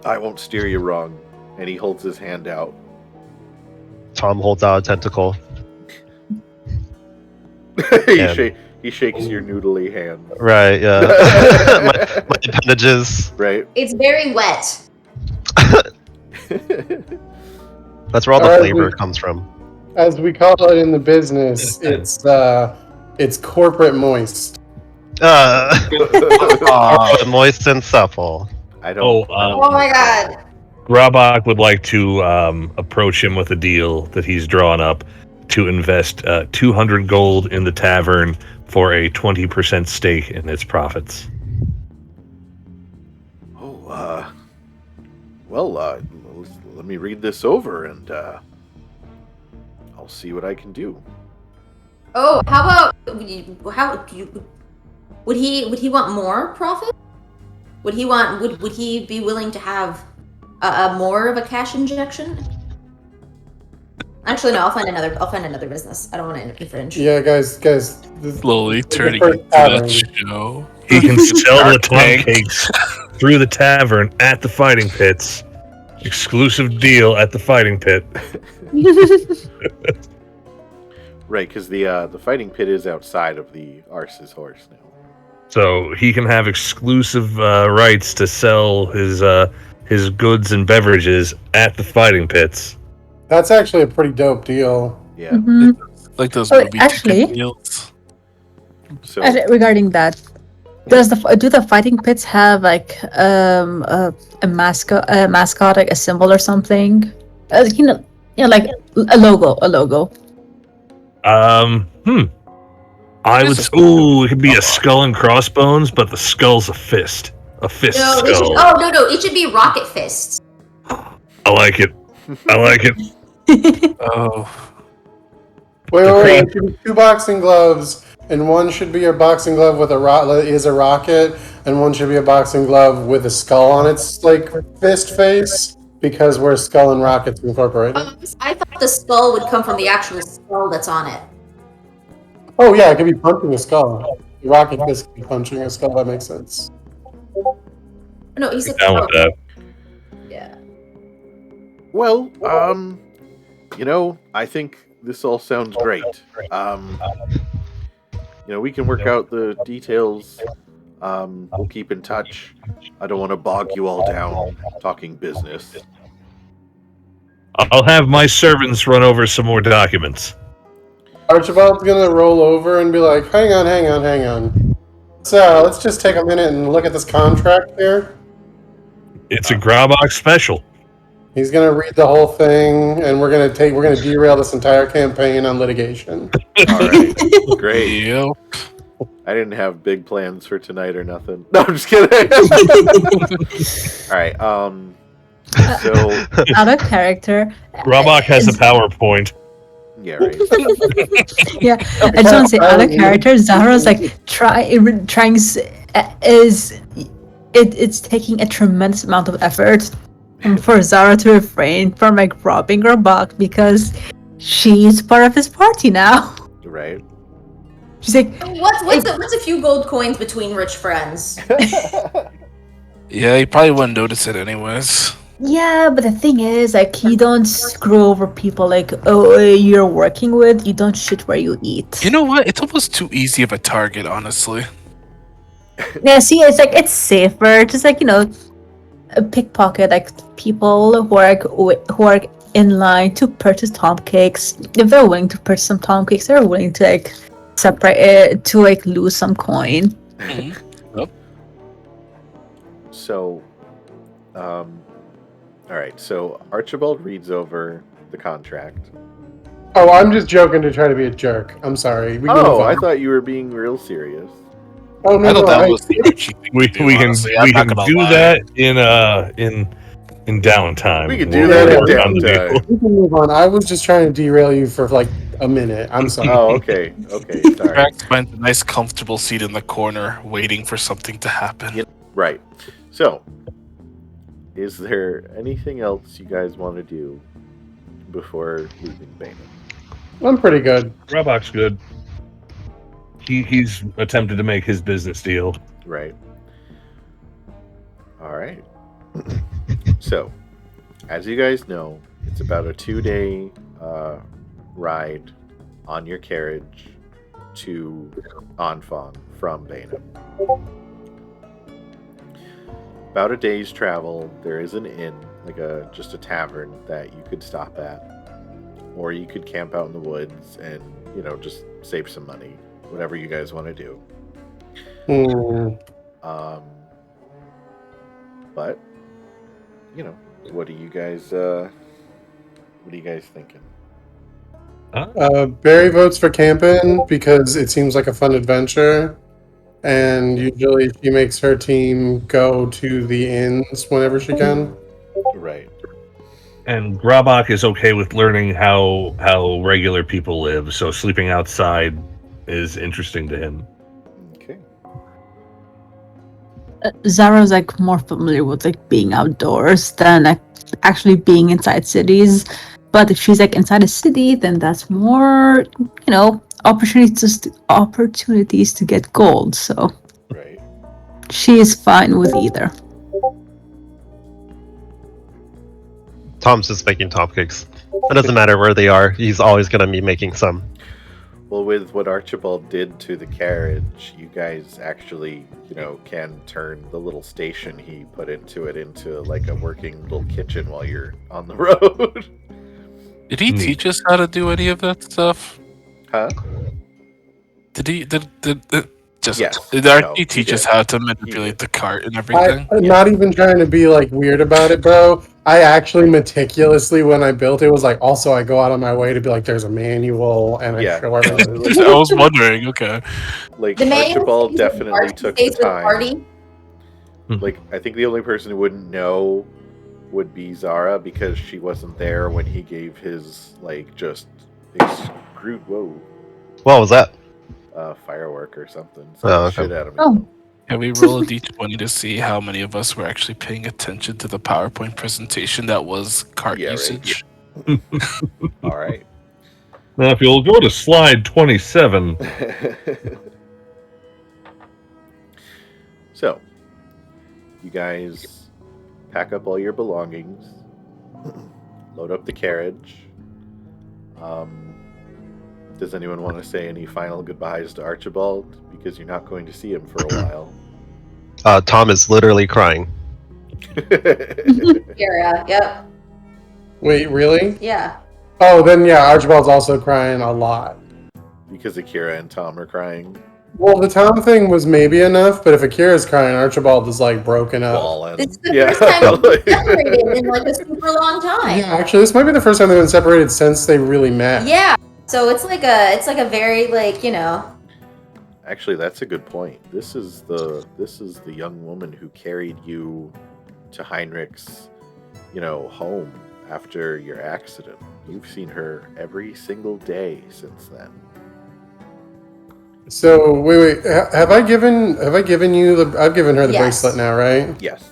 [SPEAKER 2] I won't steer you wrong. And he holds his hand out.
[SPEAKER 5] Tom holds out a tentacle.
[SPEAKER 2] He shakes your noodly hand.
[SPEAKER 5] Right, yeah. my appendages.
[SPEAKER 2] Right.
[SPEAKER 4] It's very wet.
[SPEAKER 5] That's where all the flavor comes from.
[SPEAKER 3] As we call it in the business, it's corporate moist.
[SPEAKER 5] Moist and supple.
[SPEAKER 2] I don't.
[SPEAKER 4] Oh my god.
[SPEAKER 8] Grabok would like to approach him with a deal that he's drawn up to invest 200 gold in the tavern for a 20% stake in its profits.
[SPEAKER 2] Let me read this over and I'll see what I can do.
[SPEAKER 4] Oh, how about would he want more profit? Would he be willing to have a more of a cash injection? Actually, no. I'll find another business. I don't want to infringe.
[SPEAKER 3] Yeah, guys.
[SPEAKER 6] Slowly turning into that show.
[SPEAKER 8] He can sell the Tom cakes through the tavern at the fighting pits. Exclusive deal at the fighting pit.
[SPEAKER 2] Right, because the fighting pit is outside of the Arce's horse now.
[SPEAKER 8] So he can have exclusive rights to sell his goods and beverages at the fighting pits.
[SPEAKER 3] That's actually a pretty dope deal.
[SPEAKER 2] Yeah.
[SPEAKER 7] Mm-hmm.
[SPEAKER 6] Like those
[SPEAKER 7] Oh,
[SPEAKER 6] movie
[SPEAKER 7] actually-
[SPEAKER 6] ticket deals.
[SPEAKER 2] So
[SPEAKER 7] Regarding that, do the fighting pits have like a mascot, like a symbol or something? Like a logo.
[SPEAKER 8] It could be a skull and crossbones, but the skull's a fist. A fist
[SPEAKER 4] No,
[SPEAKER 8] skull.
[SPEAKER 4] it should be rocket fists.
[SPEAKER 8] I like it.
[SPEAKER 6] Oh,
[SPEAKER 3] Wait, 2 boxing gloves and one should be a boxing glove with a rocket, and one should be a boxing glove with a skull on its like fist face because we're skull and rockets incorporated.
[SPEAKER 4] I thought the skull would come from the actual skull that's on it.
[SPEAKER 3] Oh yeah, it could be punching a skull. The rocket fist could be punching a skull. That makes sense.
[SPEAKER 4] No, he said
[SPEAKER 8] Down with that.
[SPEAKER 4] Yeah.
[SPEAKER 2] Well, I think this all sounds great. We can work out the details. We'll keep in touch. I don't want to bog you all down talking business.
[SPEAKER 8] I'll have my servants run over some more documents.
[SPEAKER 3] Archibald's gonna roll over and be like, hang on. So let's just take a minute and look at this contract here.
[SPEAKER 8] It's a Grabach special.
[SPEAKER 3] He's gonna read the whole thing, and we're gonna derail this entire campaign on litigation.
[SPEAKER 2] All right, great.
[SPEAKER 6] Yep.
[SPEAKER 2] I didn't have big plans for tonight or nothing. No, I'm just kidding. All right. So
[SPEAKER 7] Out of character.
[SPEAKER 8] Grabach has a PowerPoint.
[SPEAKER 2] yeah, right.
[SPEAKER 7] Yeah, I just want to say, out of character, Zara's like it's taking a tremendous amount of effort for Zara to refrain from like robbing Grabach because she's part of his party now.
[SPEAKER 2] Right.
[SPEAKER 7] She's like,
[SPEAKER 4] what's a few gold coins between rich friends?
[SPEAKER 6] Yeah, you probably wouldn't notice it anyways.
[SPEAKER 7] yeah, but the thing is, like, you don't screw over people like, you're working with. You don't shit where you eat.
[SPEAKER 6] You know what? It's almost too easy of a target, honestly.
[SPEAKER 7] Yeah, see, it's like it's safer. Just like pickpocket like people who are in line to purchase tom cakes. If they're willing to purchase some tom cakes, they're willing to like separate it to like lose some coin.
[SPEAKER 6] Mm-hmm. Yep.
[SPEAKER 2] So, all right. So Archibald reads over the contract.
[SPEAKER 3] Oh, I'm just joking to try to be a jerk. I'm sorry. We can move on.
[SPEAKER 2] I thought you were being real serious.
[SPEAKER 3] Oh no,
[SPEAKER 6] I thought that
[SPEAKER 3] I-
[SPEAKER 6] was the cheap thing
[SPEAKER 8] We
[SPEAKER 6] to do,
[SPEAKER 8] can
[SPEAKER 6] honestly. I'm
[SPEAKER 8] we
[SPEAKER 6] not
[SPEAKER 8] can
[SPEAKER 6] gonna
[SPEAKER 8] do
[SPEAKER 6] lie.
[SPEAKER 8] that in downtime.
[SPEAKER 2] We can do
[SPEAKER 8] We'll
[SPEAKER 2] that in
[SPEAKER 8] work on the
[SPEAKER 2] downtime.
[SPEAKER 8] deal.
[SPEAKER 3] we can move on. I was just trying to derail you for like a minute. I'm sorry.
[SPEAKER 2] Oh, okay. Okay, sorry.
[SPEAKER 6] Drax finds a nice comfortable seat in the corner waiting for something to happen.
[SPEAKER 2] Yep. Right. So, is there anything else you guys want to do before leaving Baenum?
[SPEAKER 3] I'm pretty good.
[SPEAKER 8] Grabach's good. He's attempted to make his business deal.
[SPEAKER 2] Right. All right. So, as you guys know, it's about a 2-day ride on your carriage to Anfang from Baenum. About a day's travel, there is an inn, like just a tavern that you could stop at, or you could camp out in the woods and just save some money, whatever you guys want to do. But what are you guys thinking?
[SPEAKER 3] Barry votes for camping because it seems like a fun adventure, and usually she makes her team go to the inns whenever she can.
[SPEAKER 2] Right.
[SPEAKER 8] And Grabach is okay with learning how regular people live, so sleeping outside is interesting to him.
[SPEAKER 2] Okay.
[SPEAKER 7] Zara's like more familiar with like being outdoors than like actually being inside cities. But if she's like inside a city, then that's more, opportunities to get gold. So
[SPEAKER 2] Right.
[SPEAKER 7] she is fine with either.
[SPEAKER 5] Tom's just making tom cakes. It doesn't matter where they are. He's always going to be making some.
[SPEAKER 2] Well, with what Archibald did to the carriage, you guys actually, can turn the little station he put into it into like a working little kitchen while you're on the road.
[SPEAKER 6] Did he teach us how to do any of that stuff?
[SPEAKER 2] Huh?
[SPEAKER 6] Did he? Did
[SPEAKER 2] Yes.
[SPEAKER 6] Did
[SPEAKER 2] No,
[SPEAKER 6] he teach us how to manipulate the cart and everything?
[SPEAKER 3] I'm not even trying to be like weird about it, bro. I actually meticulously, when I built it, was like, also I go out on my way to be like, there's a manual and I
[SPEAKER 2] Yeah.
[SPEAKER 3] show everyone.
[SPEAKER 6] I was wondering. Okay.
[SPEAKER 2] Like
[SPEAKER 4] The main
[SPEAKER 2] Archibald
[SPEAKER 4] thing is
[SPEAKER 2] definitely
[SPEAKER 4] Archie
[SPEAKER 2] took
[SPEAKER 4] stays
[SPEAKER 2] the
[SPEAKER 4] with
[SPEAKER 2] time.
[SPEAKER 4] Party.
[SPEAKER 2] Like, I think the only person who wouldn't know would be Zara because she wasn't there when he gave his, like, just Whoa.
[SPEAKER 5] What was that?
[SPEAKER 2] firework or something.
[SPEAKER 5] Oh,
[SPEAKER 2] Shit
[SPEAKER 5] okay.
[SPEAKER 2] out of me.
[SPEAKER 7] Oh.
[SPEAKER 6] Can we roll a d20 to see how many of us were actually paying attention to the PowerPoint presentation that was cart
[SPEAKER 2] Yeah, right.
[SPEAKER 6] usage?
[SPEAKER 2] All right.
[SPEAKER 8] Now, if you'll go to slide 27,
[SPEAKER 2] So, you guys pack up all your belongings, load up the carriage. Does anyone want to say any final goodbyes to Archibald? Because you're not going to see him for a while.
[SPEAKER 5] Tom is literally crying.
[SPEAKER 4] Kira, yep.
[SPEAKER 3] Wait, really?
[SPEAKER 4] Yeah.
[SPEAKER 3] Oh, then yeah, Archibald's also crying a lot.
[SPEAKER 2] Because Akira and Tom are crying.
[SPEAKER 3] Well, the Tom thing was maybe enough, but if Akira's crying, Archibald is like broken up.
[SPEAKER 2] Bawling.
[SPEAKER 4] This is the first time we've been separated in like a super long time.
[SPEAKER 3] Yeah, actually, this might be the first time they've been separated since they really met.
[SPEAKER 4] Yeah. So it's like a very like, you know.
[SPEAKER 2] Actually, that's a good point. This is the young woman who carried you to Heinrich's, home after your accident. You've seen her every single day since then.
[SPEAKER 3] So wait, have I given you the? I've given her the
[SPEAKER 4] Yes.
[SPEAKER 3] bracelet now, right?
[SPEAKER 2] Yes.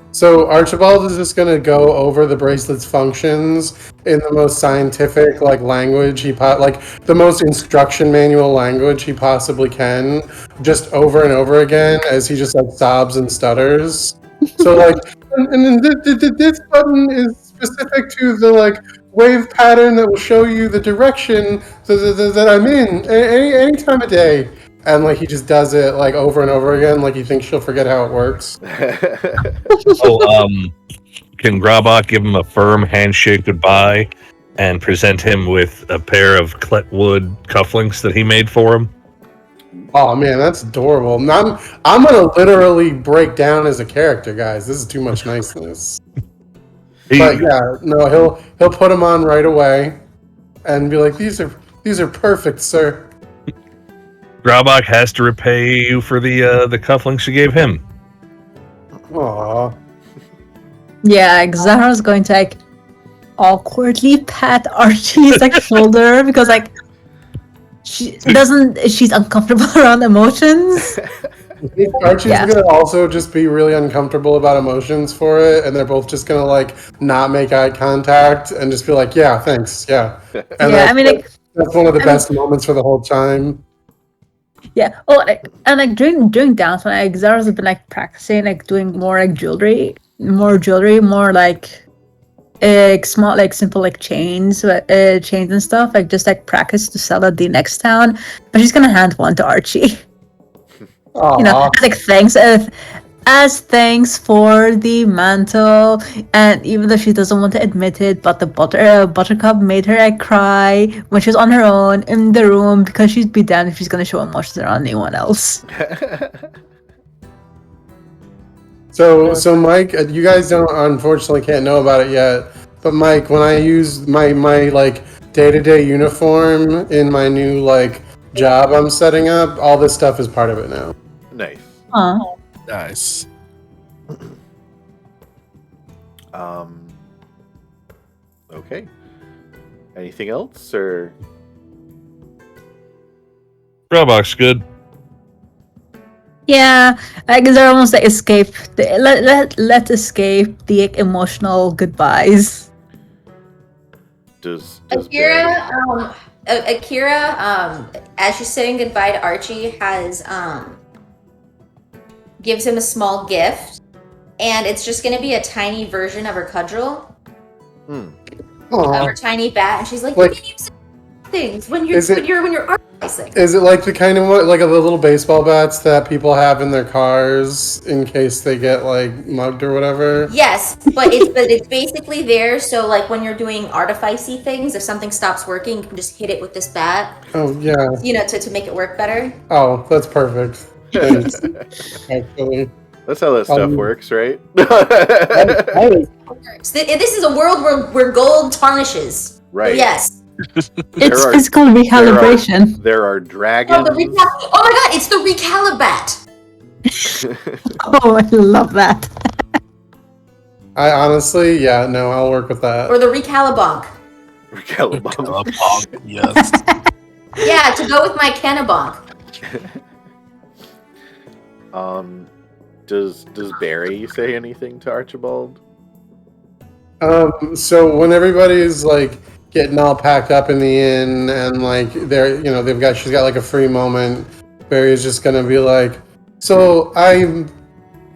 [SPEAKER 3] So Archibald is just gonna go over the bracelet's functions in the most scientific language the most instruction manual language he possibly can, just over and over again as he just sobs and stutters. So and this button is specific to the wave pattern that will show you the direction that I'm in any time of day. And he just does it over and over again, he thinks she'll forget how it works.
[SPEAKER 8] Can Grabach give him a firm handshake goodbye and present him with a pair of Cletwood cufflinks that he made for him?
[SPEAKER 3] Oh man, that's adorable. I'm gonna literally break down as a character, guys. This is too much niceness. But yeah, no, he'll put them on right away and be like, these are perfect, sir.
[SPEAKER 8] Grabach has to repay you for the cufflinks you gave him.
[SPEAKER 3] Aww.
[SPEAKER 7] Yeah, Zahra's going to awkwardly pat Archie's shoulder because she's uncomfortable around emotions.
[SPEAKER 3] Archie's gonna also just be really uncomfortable about emotions for it, and they're both just gonna not make eye contact and just be like, yeah, thanks, yeah. And that's one of the best moments for the whole time.
[SPEAKER 7] Yeah. Oh, and during downtime, Zara's been practicing doing more jewelry, more small simple chains and stuff, just practice to sell at the next town. But she's gonna hand one to Archie.
[SPEAKER 3] Aww.
[SPEAKER 7] As thanks for the mantle, and even though she doesn't want to admit it, but the Buttercup made her cry when she was on her own in the room because she'd be damned if she's gonna show emotions around anyone else.
[SPEAKER 3] So Mike, you guys unfortunately can't know about it yet, but Mike, when I use my day-to-day uniform in my new job I'm setting up, all this stuff is part of it now.
[SPEAKER 2] Nice.
[SPEAKER 6] Nice.
[SPEAKER 2] Okay. Anything else, or?
[SPEAKER 8] Grabach's good.
[SPEAKER 7] Yeah, they're almost escape. Let's escape the emotional goodbyes.
[SPEAKER 2] Does
[SPEAKER 4] Akira, as she's saying goodbye to Archie, has gives him a small gift, and it's just going to be a tiny version of her cudgel, of her tiny bat, and she's like, you can use things when you're articizing.
[SPEAKER 3] Is it the kind of the little baseball bats that people have in their cars in case they get mugged or whatever?
[SPEAKER 4] Yes, but it's basically there, so when you're doing artificey things, if something stops working, you can just hit it with this bat.
[SPEAKER 3] Oh yeah.
[SPEAKER 4] To make it work better.
[SPEAKER 3] Oh, that's perfect. Thanks. Actually.
[SPEAKER 2] That's how that stuff works, right?
[SPEAKER 4] This is a world where gold tarnishes.
[SPEAKER 2] Right.
[SPEAKER 4] So yes.
[SPEAKER 7] It's physical recalibration.
[SPEAKER 2] There are dragons.
[SPEAKER 4] Oh my god, it's the recalibat.
[SPEAKER 7] Oh, I love that.
[SPEAKER 3] I honestly, yeah, no, I'll work with that.
[SPEAKER 4] Or the recalibonk.
[SPEAKER 2] Recalibonk.
[SPEAKER 6] Yes.
[SPEAKER 4] Yeah, to go with my Cannabonk.
[SPEAKER 2] Does Barry say anything to Archibald?
[SPEAKER 3] So when everybody's like getting all packed up in the inn and like she's got like a free moment, Barry's just gonna be like, so I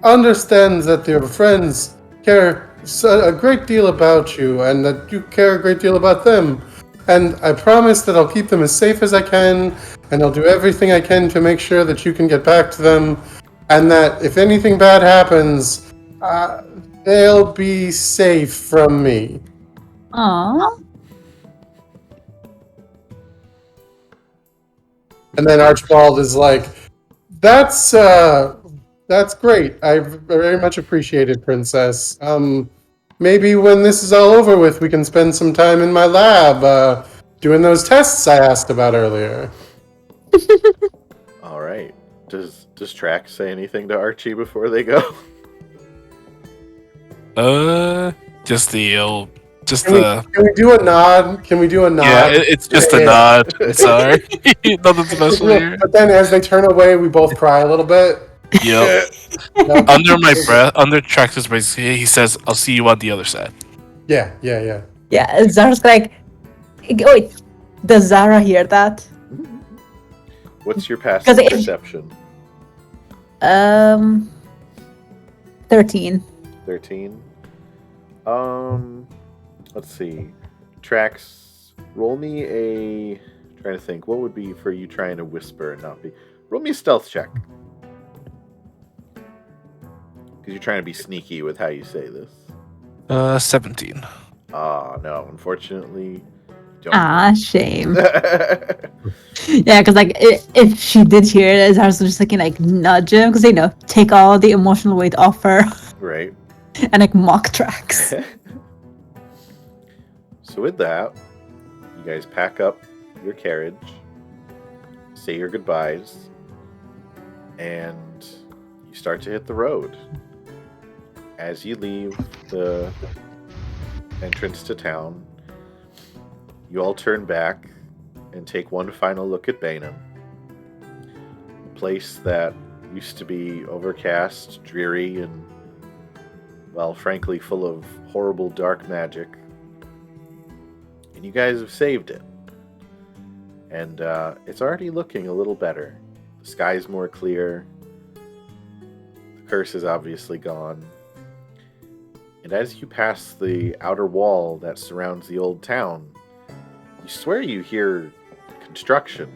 [SPEAKER 3] understand that your friends care a great deal about you and that you care a great deal about them. And I promise that I'll keep them as safe as I can, and I'll do everything I can to make sure that you can get back to them, and that if anything bad happens, they'll be safe from me.
[SPEAKER 7] Aww.
[SPEAKER 3] And then Archibald is like, that's great. I very much appreciate it, Princess. Maybe when this is all over with, we can spend some time in my lab doing those tests I asked about earlier.
[SPEAKER 2] All right. Does Trax say anything to Archie before they go?
[SPEAKER 6] Just the old, just
[SPEAKER 3] Can
[SPEAKER 6] the.
[SPEAKER 3] we do a nod? Can we do a nod?
[SPEAKER 6] Yeah, it's just a nod. I'm sorry, nothing special here.
[SPEAKER 3] But then as they turn away, we both cry a little bit.
[SPEAKER 6] Yep. Under my breath, under Trax's breath, he says, "I'll see you on the other side."
[SPEAKER 3] Yeah.
[SPEAKER 7] Yeah, Zara's like, wait, does Zara hear that?
[SPEAKER 2] What's your passive
[SPEAKER 7] 'Cause
[SPEAKER 2] perception?
[SPEAKER 7] 13.
[SPEAKER 2] 13. Let's see. Trax, roll me a. Trying to think, what would be for you trying to whisper and not be? Roll me a stealth check. Because you're trying to be sneaky with how you say this.
[SPEAKER 6] 17.
[SPEAKER 2] No, unfortunately, don't.
[SPEAKER 7] Shame. Yeah, because like if she did hear it, Zara's just like nudge him because take all the emotional weight off her.
[SPEAKER 2] Right.
[SPEAKER 7] And like mock Tracks.
[SPEAKER 2] So with that, you guys pack up your carriage, say your goodbyes, and you start to hit the road. As you leave the entrance to town, you all turn back and take one final look at Baenum, a place that used to be overcast, dreary, and, well, frankly, full of horrible dark magic. And you guys have saved it. And it's already looking a little better. The sky's more clear. The curse is obviously gone. And as you pass the outer wall that surrounds the old town, you swear you hear construction.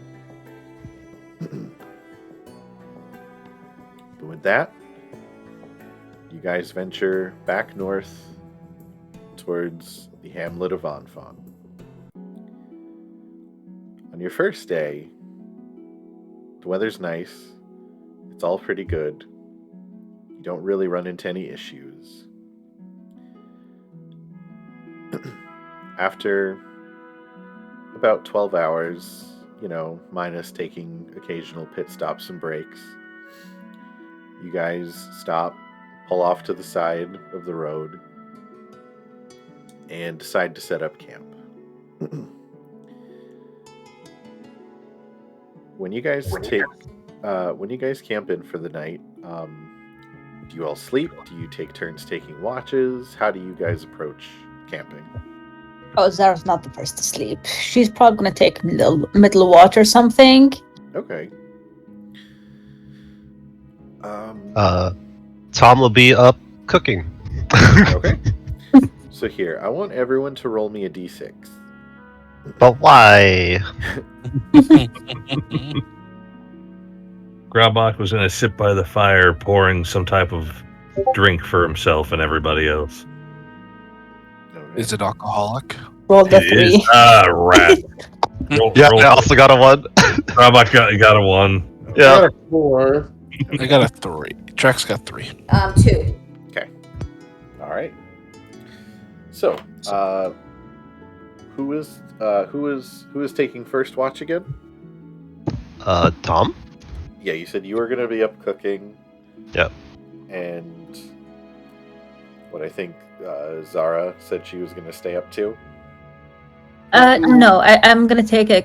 [SPEAKER 2] But with that, you guys venture back north towards the hamlet of Enfant. On your first day, the weather's nice. It's all pretty good. You don't really run into any issues. After about 12 hours, minus taking occasional pit stops and breaks, you guys stop, pull off to the side of the road, and decide to set up camp. When you guys camp in for the night, do you all sleep? Do you take turns taking watches? How do you guys approach camping?
[SPEAKER 7] Oh, Zara's not the first to sleep. She's probably gonna take middle watch or something.
[SPEAKER 2] Okay.
[SPEAKER 5] Tom will be up cooking.
[SPEAKER 2] Okay. So here, I want everyone to roll me a d6.
[SPEAKER 5] But why?
[SPEAKER 8] Grabach was going to sit by the fire pouring some type of drink for himself and everybody else.
[SPEAKER 2] Okay.
[SPEAKER 6] Is it alcoholic?
[SPEAKER 7] Roll the
[SPEAKER 8] It
[SPEAKER 7] 3.
[SPEAKER 8] is rat.
[SPEAKER 5] Yeah, I also got a 1.
[SPEAKER 8] Grabach got a 1.
[SPEAKER 5] Yeah.
[SPEAKER 3] I got a 4.
[SPEAKER 6] I got a 3. Trax got 3.
[SPEAKER 4] 2.
[SPEAKER 2] Okay. All right. So, who is taking first watch again?
[SPEAKER 5] Tom?
[SPEAKER 2] Yeah, you said you were going to be up cooking.
[SPEAKER 5] Yep.
[SPEAKER 2] And what I think Zara said she was going to stay up too.
[SPEAKER 7] No, I'm gonna take a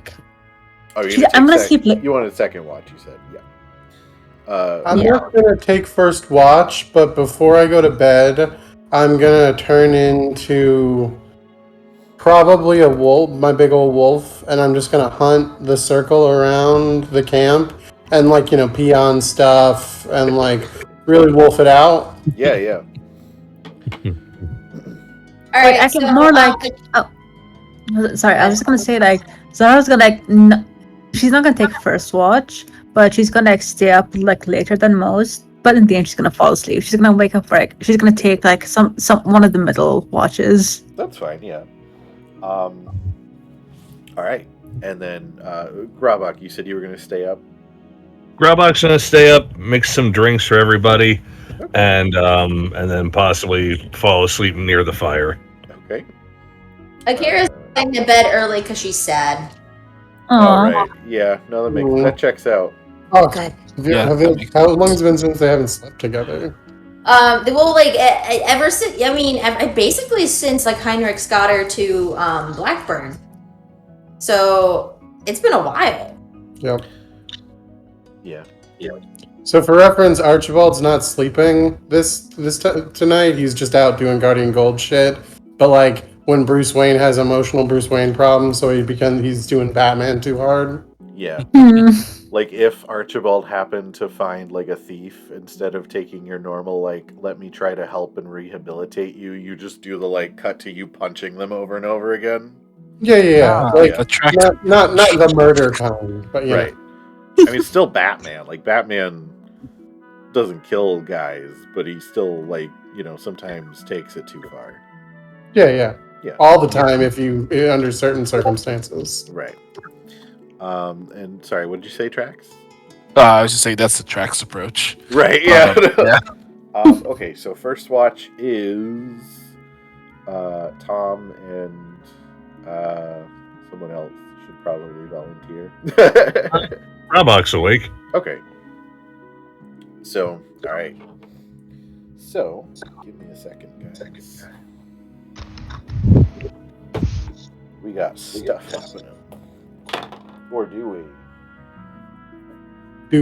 [SPEAKER 2] Oh, you're
[SPEAKER 7] I'm gonna keep.
[SPEAKER 2] You wanted second watch, you said. Yeah.
[SPEAKER 3] I'm
[SPEAKER 7] Yeah.
[SPEAKER 3] not gonna take first watch, but before I go to bed, I'm gonna turn into probably a wolf, my big old wolf, and I'm just gonna hunt the circle around the camp and pee on stuff and really wolf it out.
[SPEAKER 2] Yeah, yeah.
[SPEAKER 4] All right,
[SPEAKER 7] I can
[SPEAKER 4] so,
[SPEAKER 7] more sorry, I was gonna say Zara's gonna she's not gonna take first watch, but she's gonna stay up later than most. But in the end, she's gonna fall asleep. She's gonna wake up she's gonna take some one of the middle watches.
[SPEAKER 2] That's fine. Yeah. All right, and then Grabak, you said you were going to stay up.
[SPEAKER 8] Grabak's gonna stay up, mix some drinks for everybody,
[SPEAKER 2] Okay.
[SPEAKER 8] and then possibly fall asleep near the fire.
[SPEAKER 2] Okay.
[SPEAKER 4] Akira's going to bed early because she's sad.
[SPEAKER 2] All right. Yeah. No, that checks out.
[SPEAKER 3] Oh,
[SPEAKER 4] Okay.
[SPEAKER 3] How long has it been since they haven't slept together?
[SPEAKER 4] Well, ever since, basically since Heinrich's got her to Blackburn. So it's been a while.
[SPEAKER 3] Yep.
[SPEAKER 2] Yeah.
[SPEAKER 3] So for reference, Archibald's not sleeping tonight. He's just out doing Guardian Gold shit. But when Bruce Wayne has emotional Bruce Wayne problems, so he's doing Batman too hard.
[SPEAKER 2] Yeah.
[SPEAKER 7] Hmm.
[SPEAKER 2] If Archibald happened to find a thief, instead of taking your normal let me try to help and rehabilitate you, you just do the cut to you punching them over and over again.
[SPEAKER 3] Yeah.
[SPEAKER 6] Attract-
[SPEAKER 3] Not the murder kind, but
[SPEAKER 2] Right. I mean, still Batman. Batman doesn't kill guys, but he still sometimes takes it too far.
[SPEAKER 3] Yeah.
[SPEAKER 2] Yeah.
[SPEAKER 3] All the time if you under certain circumstances.
[SPEAKER 2] Right. And sorry, what did you say, Trax?
[SPEAKER 6] I was just saying that's the Trax approach.
[SPEAKER 2] Right. Yeah.
[SPEAKER 6] Yeah.
[SPEAKER 2] Okay. So first watch is Tom and someone else should probably volunteer.
[SPEAKER 8] Grabak's awake.
[SPEAKER 2] Okay. So, all right. So, give me a second, guys. We got stuff happening. Or do we?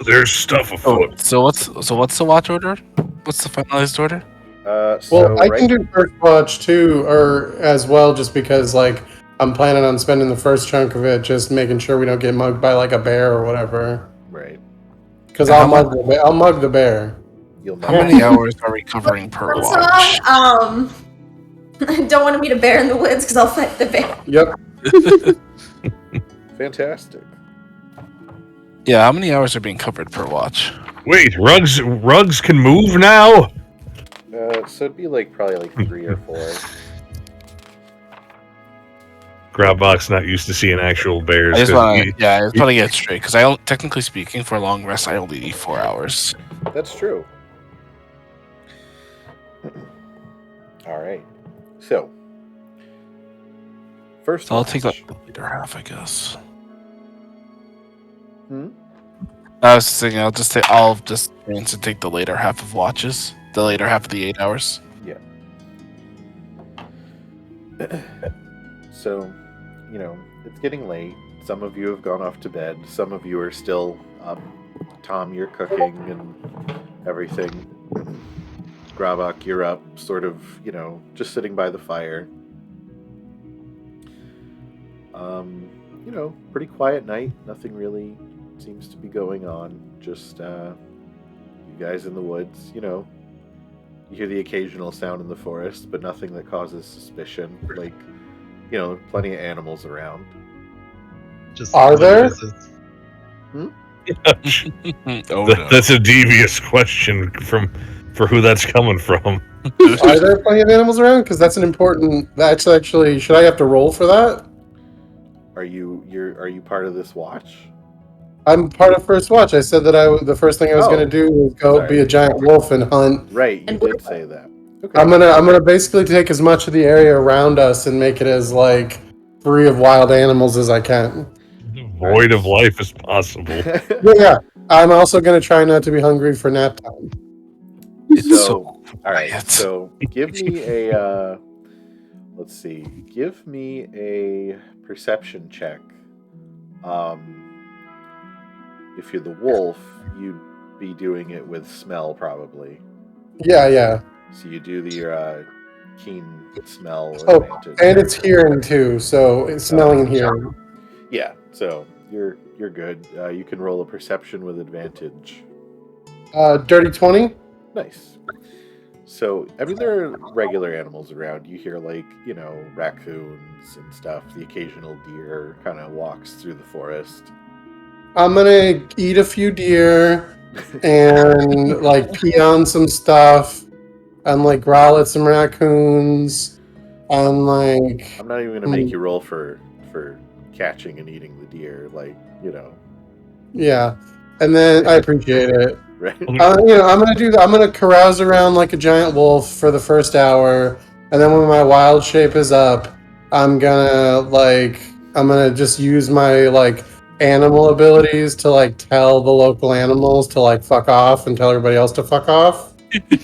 [SPEAKER 8] There's stuff afoot.
[SPEAKER 6] So what's the watch order? What's the finalized order?
[SPEAKER 3] Well, I can do first watch too, or as well, just because I'm planning on spending the first chunk of it just making sure we don't get mugged by a bear or whatever.
[SPEAKER 2] Right.
[SPEAKER 3] Because I'll mug the bear.
[SPEAKER 6] How many hours are we covering per watch?
[SPEAKER 4] I don't want to meet a bear in the woods because I'll fight the bear.
[SPEAKER 3] Yep.
[SPEAKER 2] Fantastic.
[SPEAKER 6] Yeah, how many hours are being covered per watch?
[SPEAKER 8] Wait, rugs can move now?
[SPEAKER 2] So it'd be probably 3 or 4.
[SPEAKER 8] Grabak's not used to seeing actual bears.
[SPEAKER 6] I just want to get it straight because technically speaking, for a long rest, I only need 4 hours.
[SPEAKER 2] That's true. All right. So first,
[SPEAKER 6] So I'll take the later half, I guess.
[SPEAKER 2] Hmm?
[SPEAKER 6] I was thinking I'll just chance to take the later half of watches, the later half of the 8 hours.
[SPEAKER 2] Yeah. So, it's getting late. Some of you have gone off to bed. Some of you are still up. Tom, you're cooking and everything. Grabak, you're up, sort of, just sitting by the fire. Pretty quiet night. Nothing really seems to be going on. Just you guys in the woods, You hear the occasional sound in the forest, but nothing that causes suspicion. Plenty of animals around.
[SPEAKER 3] Are there?
[SPEAKER 8] That's a devious question for who that's coming from.
[SPEAKER 3] Are there plenty of animals around? Because that's an important. That's actually. Should I have to roll for that?
[SPEAKER 2] Are you part of this watch?
[SPEAKER 3] I'm part of first watch. I said that the first thing I was going to do was go be a giant wolf and hunt.
[SPEAKER 2] Right, you did say that. Okay.
[SPEAKER 3] I'm gonna basically take as much of the area around us and make it as free of wild animals as I can.
[SPEAKER 8] Void of life as possible.
[SPEAKER 3] Yeah. I'm also gonna try not to be hungry for nap time.
[SPEAKER 2] So all right. So give me a let's see. Give me a perception check If you're the wolf, you'd be doing it with smell probably.
[SPEAKER 3] Yeah.
[SPEAKER 2] So you do your keen smell
[SPEAKER 3] Oh,
[SPEAKER 2] advantage.
[SPEAKER 3] and it's hearing too, so it's smelling and hearing.
[SPEAKER 2] Yeah, so you're good. You can roll a perception with advantage.
[SPEAKER 3] Dirty 20?
[SPEAKER 2] Nice. So, I mean, there are regular animals around. You hear, like, raccoons and stuff. The occasional deer kind of walks through the forest.
[SPEAKER 3] I'm gonna eat a few deer and, like, pee on some stuff and, like, growl at some raccoons and, like...
[SPEAKER 2] I'm not even going to make you roll for catching and eating the deer, like,
[SPEAKER 3] Yeah, and then I appreciate it.
[SPEAKER 2] Right?
[SPEAKER 3] I'm gonna do that. I'm gonna carouse around like a giant wolf for the first hour, and then when my wild shape is up, I'm gonna just use my like animal abilities to like tell the local animals to like fuck off and tell everybody else to fuck off.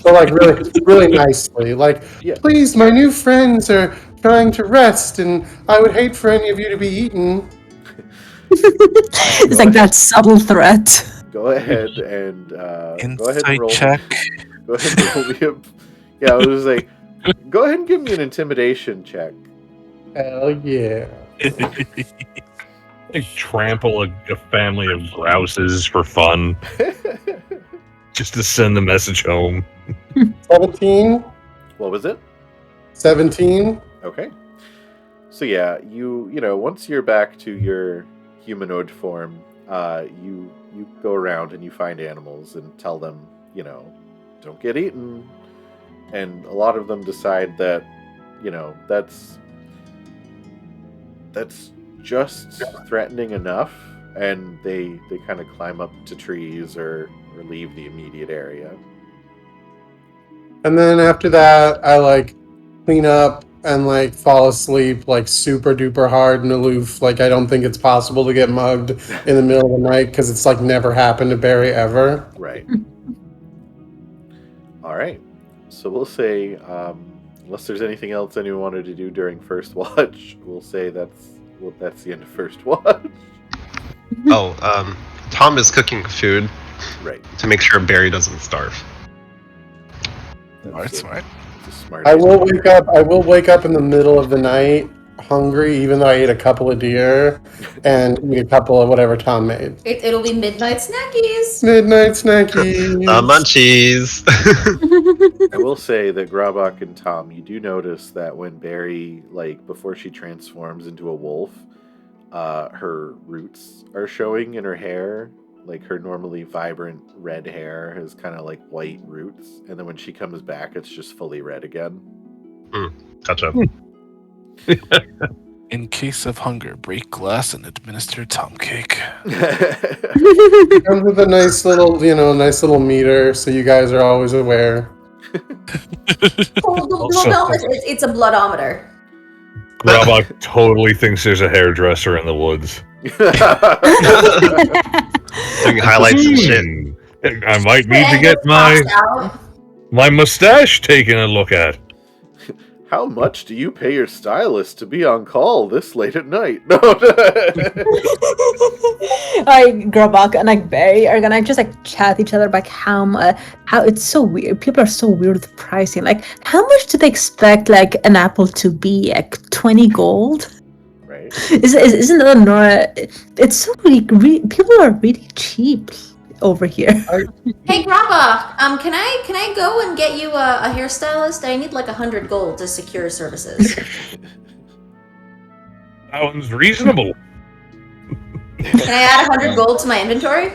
[SPEAKER 3] So like really nicely, like
[SPEAKER 2] Yeah.
[SPEAKER 3] please, my new friends are trying to rest, and I would hate for any of you to be eaten.
[SPEAKER 7] It's like that subtle threat.
[SPEAKER 2] Go ahead and
[SPEAKER 6] Insight
[SPEAKER 2] roll.
[SPEAKER 6] check.
[SPEAKER 2] Go ahead and roll me up. Yeah, I was like, go ahead and give me an intimidation check.
[SPEAKER 3] Hell yeah.
[SPEAKER 8] Like trample a family of grouses for fun, just to send the message home.
[SPEAKER 3] 17.
[SPEAKER 2] What was it?
[SPEAKER 3] 17.
[SPEAKER 2] Okay. So yeah, you once you're back to your humanoid form, you go around and you find animals and tell them, don't get eaten. And a lot of them decide that, that's just threatening enough, and they kind of climb up to trees or leave the immediate area.
[SPEAKER 3] And then after that, I like clean up and like fall asleep like super duper hard and aloof. Like I don't think it's possible to get mugged in the middle of the night because it's like never happened to Barry ever.
[SPEAKER 2] Right. All right. So we'll say, unless there's anything else anyone wanted to do during first watch, we'll say that's the end of first watch.
[SPEAKER 5] Oh, Tom is cooking food
[SPEAKER 2] Right.
[SPEAKER 5] to make sure Barry doesn't starve.
[SPEAKER 6] Smart.
[SPEAKER 2] It's a smart
[SPEAKER 3] I
[SPEAKER 2] idea.
[SPEAKER 3] will wake up in the middle of the night hungry, even though I ate a couple of deer and eat a couple of whatever Tom made.
[SPEAKER 4] It'll be midnight snackies.
[SPEAKER 3] Midnight snackies.
[SPEAKER 5] Munchies.
[SPEAKER 2] I will say that Grabak and Tom, you do notice that when Barry, like, before she transforms into a wolf, her roots are showing in her hair. Like, her normally vibrant red hair has kind of like white roots, and then when she comes back, it's just fully red again.
[SPEAKER 5] Gotcha.
[SPEAKER 6] In case of hunger, break glass and administer Tom cake.
[SPEAKER 3] It comes with a nice little meter, so you guys are always aware.
[SPEAKER 4] No, it's a bloodometer.
[SPEAKER 8] Grabak totally thinks there's a hairdresser in the woods.
[SPEAKER 5] Doing highlights and shit.
[SPEAKER 8] I might need to get my mustache taken a look at.
[SPEAKER 2] How much do you pay your stylist to be on call this late at night? No.
[SPEAKER 7] Grobak and like Barry are gonna just like chat each other about how it's so weird. People are so weird with pricing. Like, how much do they expect like an apple to be? Like 20 gold?
[SPEAKER 2] Right.
[SPEAKER 7] Isn't that Nora? It's so really people are really cheap over here.
[SPEAKER 4] Hey Grappa, can I go and get you a hairstylist? I need like 100 gold to secure services.
[SPEAKER 8] Sounds reasonable.
[SPEAKER 4] Can I add 100 gold to my inventory?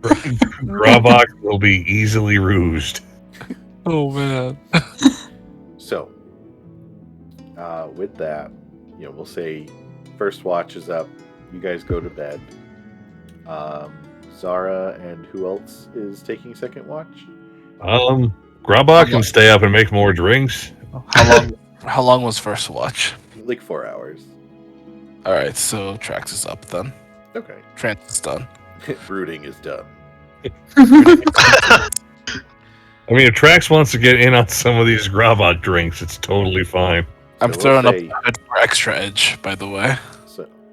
[SPEAKER 8] Grabak will be easily rouged.
[SPEAKER 6] Oh man.
[SPEAKER 2] So, with that, we'll say first watch is up. You guys go to bed. Zara and who else is taking second watch?
[SPEAKER 8] Grabak can stay up and make more drinks.
[SPEAKER 6] How long was first watch?
[SPEAKER 2] Like 4 hours.
[SPEAKER 6] All right, so Trax is up then.
[SPEAKER 2] Okay.
[SPEAKER 6] Trance is done.
[SPEAKER 2] Brooding is done.
[SPEAKER 8] I mean, if Trax wants to get in on some of these Grabak drinks, it's totally fine.
[SPEAKER 6] I'm
[SPEAKER 2] So
[SPEAKER 6] throwing
[SPEAKER 2] we'll
[SPEAKER 6] up
[SPEAKER 2] say-
[SPEAKER 6] the hood for extra edge, by the way.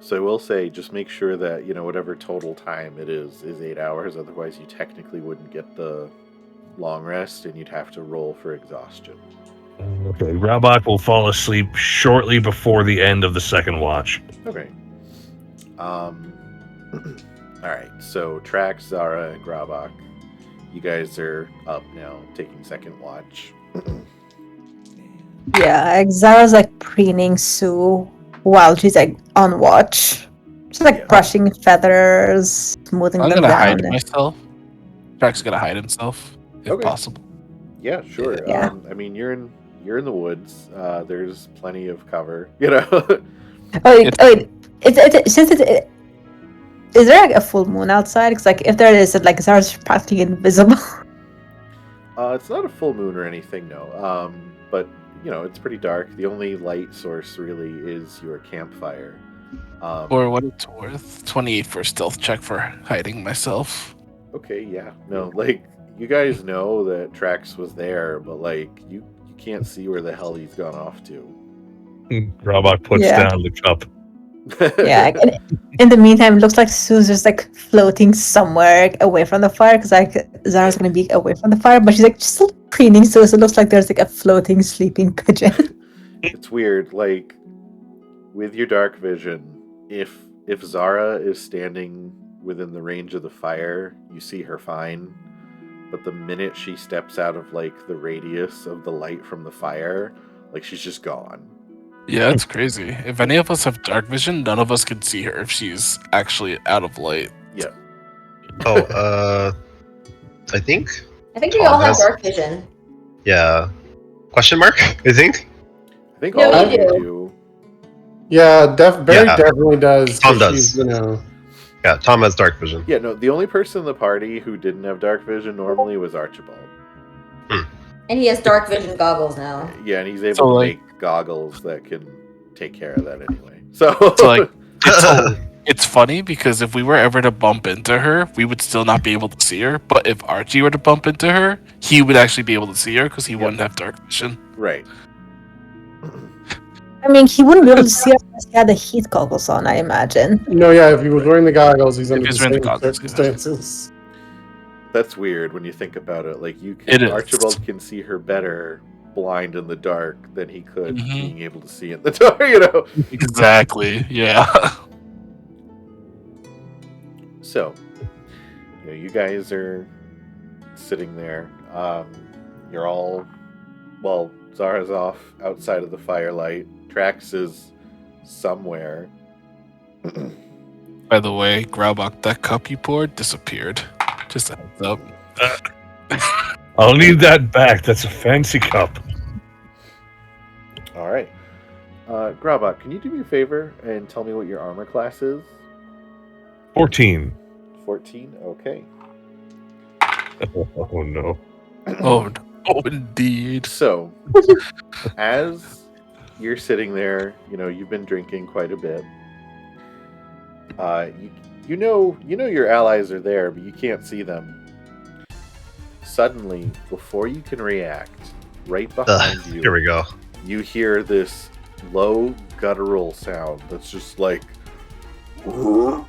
[SPEAKER 2] So I will say, just make sure that, whatever total time it is 8 hours. Otherwise, you technically wouldn't get the long rest, and you'd have to roll for exhaustion.
[SPEAKER 8] Okay, Grabak will fall asleep shortly before the end of the second watch.
[SPEAKER 2] Okay. All right. So Trax, Zara, and Grabak, you guys are up now, taking second watch.
[SPEAKER 7] Yeah, like Zara's like preening Sue while she's like on watch. She's like
[SPEAKER 2] Yeah.
[SPEAKER 7] brushing feathers, smoothing
[SPEAKER 6] I'm
[SPEAKER 7] them
[SPEAKER 6] gonna
[SPEAKER 7] down.
[SPEAKER 6] hide
[SPEAKER 7] and-
[SPEAKER 6] myself. Track's gonna hide himself if
[SPEAKER 2] Okay.
[SPEAKER 6] possible.
[SPEAKER 2] Yeah, sure.
[SPEAKER 7] Yeah.
[SPEAKER 2] I mean, you're in the woods. There's plenty of cover.
[SPEAKER 7] Is there like a full moon outside? Because like if there is, like Zara's practically invisible.
[SPEAKER 2] It's not a full moon or anything, no. But it's pretty dark. The only light source really is your campfire.
[SPEAKER 6] For what it's worth, 28 for a stealth check for hiding myself.
[SPEAKER 2] Okay, yeah. No, like, you guys know that Trax was there, but, like, you can't see where the hell he's gone off to.
[SPEAKER 8] Grabak puts
[SPEAKER 7] Yeah.
[SPEAKER 8] down the cup.
[SPEAKER 7] Yeah. And in the meantime, it looks like Sue's just like floating somewhere away from the fire because like Zara's gonna be away from the fire, but she's like still preening Sue, so it looks like there's like a floating sleeping pigeon.
[SPEAKER 2] It's weird, like, with your dark vision, if Zara is standing within the range of the fire, you see her fine. But the minute she steps out of, like, the radius of the light from the fire, like, she's just gone.
[SPEAKER 6] Yeah, it's crazy. If any of us have dark vision, none of us can see her if she's actually out of light.
[SPEAKER 2] Yeah.
[SPEAKER 5] Oh, I think.
[SPEAKER 4] I think we
[SPEAKER 5] Tom
[SPEAKER 4] all have
[SPEAKER 5] has-
[SPEAKER 4] dark vision.
[SPEAKER 5] Yeah. Question mark? I think.
[SPEAKER 2] I think
[SPEAKER 4] No,
[SPEAKER 2] all of
[SPEAKER 4] we
[SPEAKER 2] you
[SPEAKER 4] do.
[SPEAKER 2] do.
[SPEAKER 3] Yeah, Barry
[SPEAKER 5] Yeah.
[SPEAKER 3] definitely does. 'cause
[SPEAKER 5] Tom does.
[SPEAKER 3] she's,
[SPEAKER 5] Yeah, Tom has dark vision.
[SPEAKER 2] Yeah, no, the only person in the party who didn't have dark vision normally was Archibald.
[SPEAKER 4] And he has dark vision goggles now.
[SPEAKER 2] Yeah, and he's able
[SPEAKER 6] So,
[SPEAKER 2] to
[SPEAKER 6] like-
[SPEAKER 2] make goggles that can take care of that anyway. So,
[SPEAKER 6] So like, it's funny because if we were ever to bump into her, we would still not be able to see her. But if Archie were to bump into her, he would actually be able to see her because he wouldn't have dark vision.
[SPEAKER 2] right.
[SPEAKER 7] I mean, he wouldn't be able to see her unless he had the heat goggles on, I imagine.
[SPEAKER 3] No, yeah, if he was wearing the goggles, he's under the
[SPEAKER 6] he's wearing
[SPEAKER 3] same
[SPEAKER 6] the goggles, yeah.
[SPEAKER 3] circumstances.
[SPEAKER 2] That's weird when you think about it. Like,
[SPEAKER 6] It
[SPEAKER 2] can,
[SPEAKER 6] is.
[SPEAKER 2] Archibald can see her better blind in the dark than he could
[SPEAKER 6] Mhm.
[SPEAKER 2] being able to see in the dark,
[SPEAKER 6] Exactly. Yeah.
[SPEAKER 2] So, you guys are sitting there. You're all, well, Zara's off outside of the firelight. Trax is somewhere.
[SPEAKER 6] By the way, Graubach, that cup you poured disappeared. Just a heads up.
[SPEAKER 8] I'll need that back. That's a fancy cup.
[SPEAKER 2] All right. Grabak, can you do me a favor and tell me what your armor class is?
[SPEAKER 8] 14.
[SPEAKER 2] 14? Okay.
[SPEAKER 8] Oh no.
[SPEAKER 6] Oh, indeed.
[SPEAKER 2] So, as you're sitting there, you've been drinking quite a bit. You know your allies are there, but you can't see them. Suddenly, before you can react, right behind you,
[SPEAKER 5] Here we go.
[SPEAKER 2] you hear this low guttural sound that's just like, and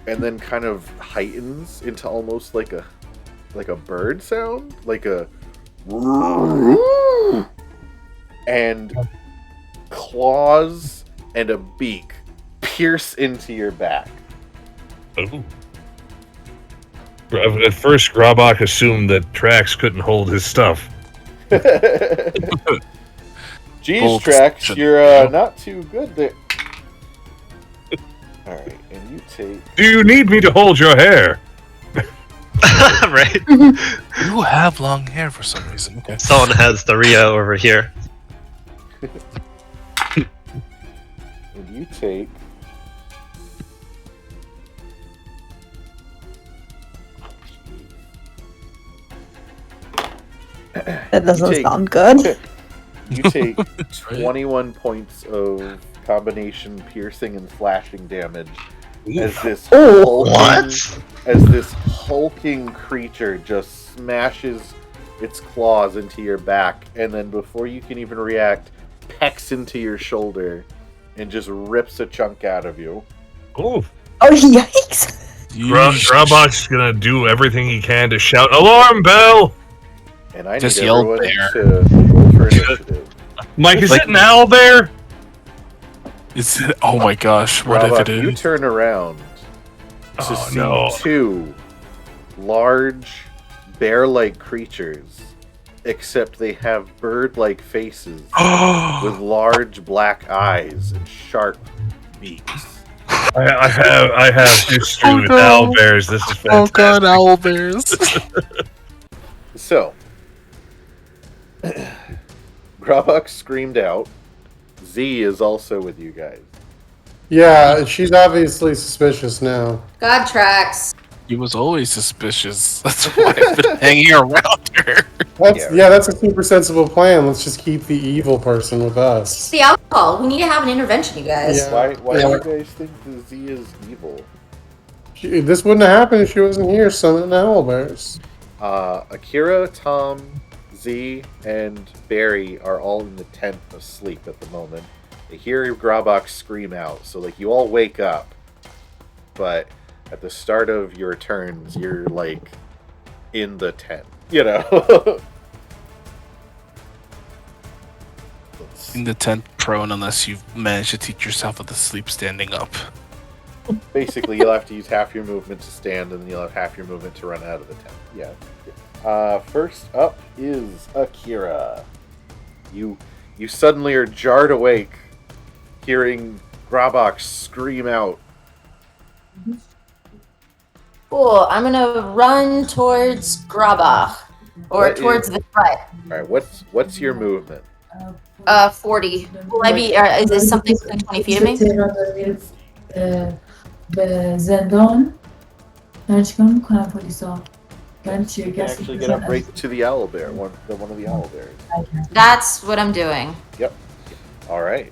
[SPEAKER 2] then kind of heightens into almost like a bird sound, like a, and claws and a beak pierce into your back.
[SPEAKER 8] Ooh. At first, Grabak assumed that Trax couldn't hold his stuff.
[SPEAKER 2] Jeez,
[SPEAKER 6] Bold
[SPEAKER 2] Trax,
[SPEAKER 6] decision,
[SPEAKER 2] you're
[SPEAKER 6] yeah.
[SPEAKER 2] not too good there. Alright, and you take...
[SPEAKER 8] Do you need me to hold your hair?
[SPEAKER 5] Right?
[SPEAKER 6] You have long hair for some reason. Okay.
[SPEAKER 5] Someone has the Rhea over here.
[SPEAKER 2] And you take...
[SPEAKER 7] That doesn't
[SPEAKER 2] take-
[SPEAKER 7] sound good.
[SPEAKER 2] You take
[SPEAKER 6] right.
[SPEAKER 2] 21 points of combination piercing and slashing damage as this
[SPEAKER 7] Oh,
[SPEAKER 2] hulking creature just smashes its claws into your back, and then before you can even react, pecks into your shoulder and just rips a chunk out of you.
[SPEAKER 8] Oh,
[SPEAKER 7] Oh, yikes!
[SPEAKER 8] Grabok's gonna do everything he can to shout "Alarm bell!"
[SPEAKER 2] And I
[SPEAKER 6] Just
[SPEAKER 2] need
[SPEAKER 6] yell
[SPEAKER 2] everyone
[SPEAKER 6] bear.
[SPEAKER 2] to roll for initiative.
[SPEAKER 8] Mike, is
[SPEAKER 6] Like-
[SPEAKER 8] it an owl bear?
[SPEAKER 6] Is it? Oh my gosh! What if
[SPEAKER 2] Grabok,
[SPEAKER 6] it
[SPEAKER 2] you
[SPEAKER 6] is?
[SPEAKER 2] turn around to
[SPEAKER 8] Oh,
[SPEAKER 2] see
[SPEAKER 8] no.
[SPEAKER 2] two large bear-like creatures, except they have bird-like faces with large black eyes and sharp beaks.
[SPEAKER 8] I have history
[SPEAKER 6] Oh,
[SPEAKER 8] with
[SPEAKER 6] no.
[SPEAKER 8] owl bears. This is
[SPEAKER 6] Oh
[SPEAKER 8] fantastic.
[SPEAKER 6] god, owl bears!
[SPEAKER 2] So, Grabok screamed out. Z is also with you guys.
[SPEAKER 3] Yeah, she's obviously suspicious now.
[SPEAKER 4] God tracks.
[SPEAKER 6] He was always suspicious. That's why I've been hanging around her.
[SPEAKER 3] That's a super sensible plan. Let's just keep the evil person with us.
[SPEAKER 4] It's the alcohol. We need to have an intervention, you guys.
[SPEAKER 3] Yeah.
[SPEAKER 2] Why do you guys think the Z is evil?
[SPEAKER 3] This wouldn't have happened if she wasn't here summoning owlbears.
[SPEAKER 2] Akira, Tom, Z, and Barry are all in the tent asleep at the moment. They hear Grabok scream out, so like you all wake up, but at the start of your turns, you're like in the tent, you know.
[SPEAKER 6] In the tent prone unless you've managed to teach yourself how to sleep standing up.
[SPEAKER 2] Basically, you'll have to use half your movement to stand, and then you'll have half your movement to run out of the tent. Yeah. First up is Akira. You suddenly are jarred awake, hearing Grabok scream out.
[SPEAKER 4] Cool. I'm gonna run towards Grabach. Or
[SPEAKER 2] What
[SPEAKER 4] towards
[SPEAKER 2] is-
[SPEAKER 4] the front.
[SPEAKER 2] All right, what's your movement?
[SPEAKER 4] 40. Will I be, is this something within 20 feet of me?
[SPEAKER 7] به زندان من چیکار میکنم پلیسا من چی
[SPEAKER 2] You can actually get up right to the owl bear, one of the owl bears.
[SPEAKER 4] That's what I'm doing.
[SPEAKER 2] All right.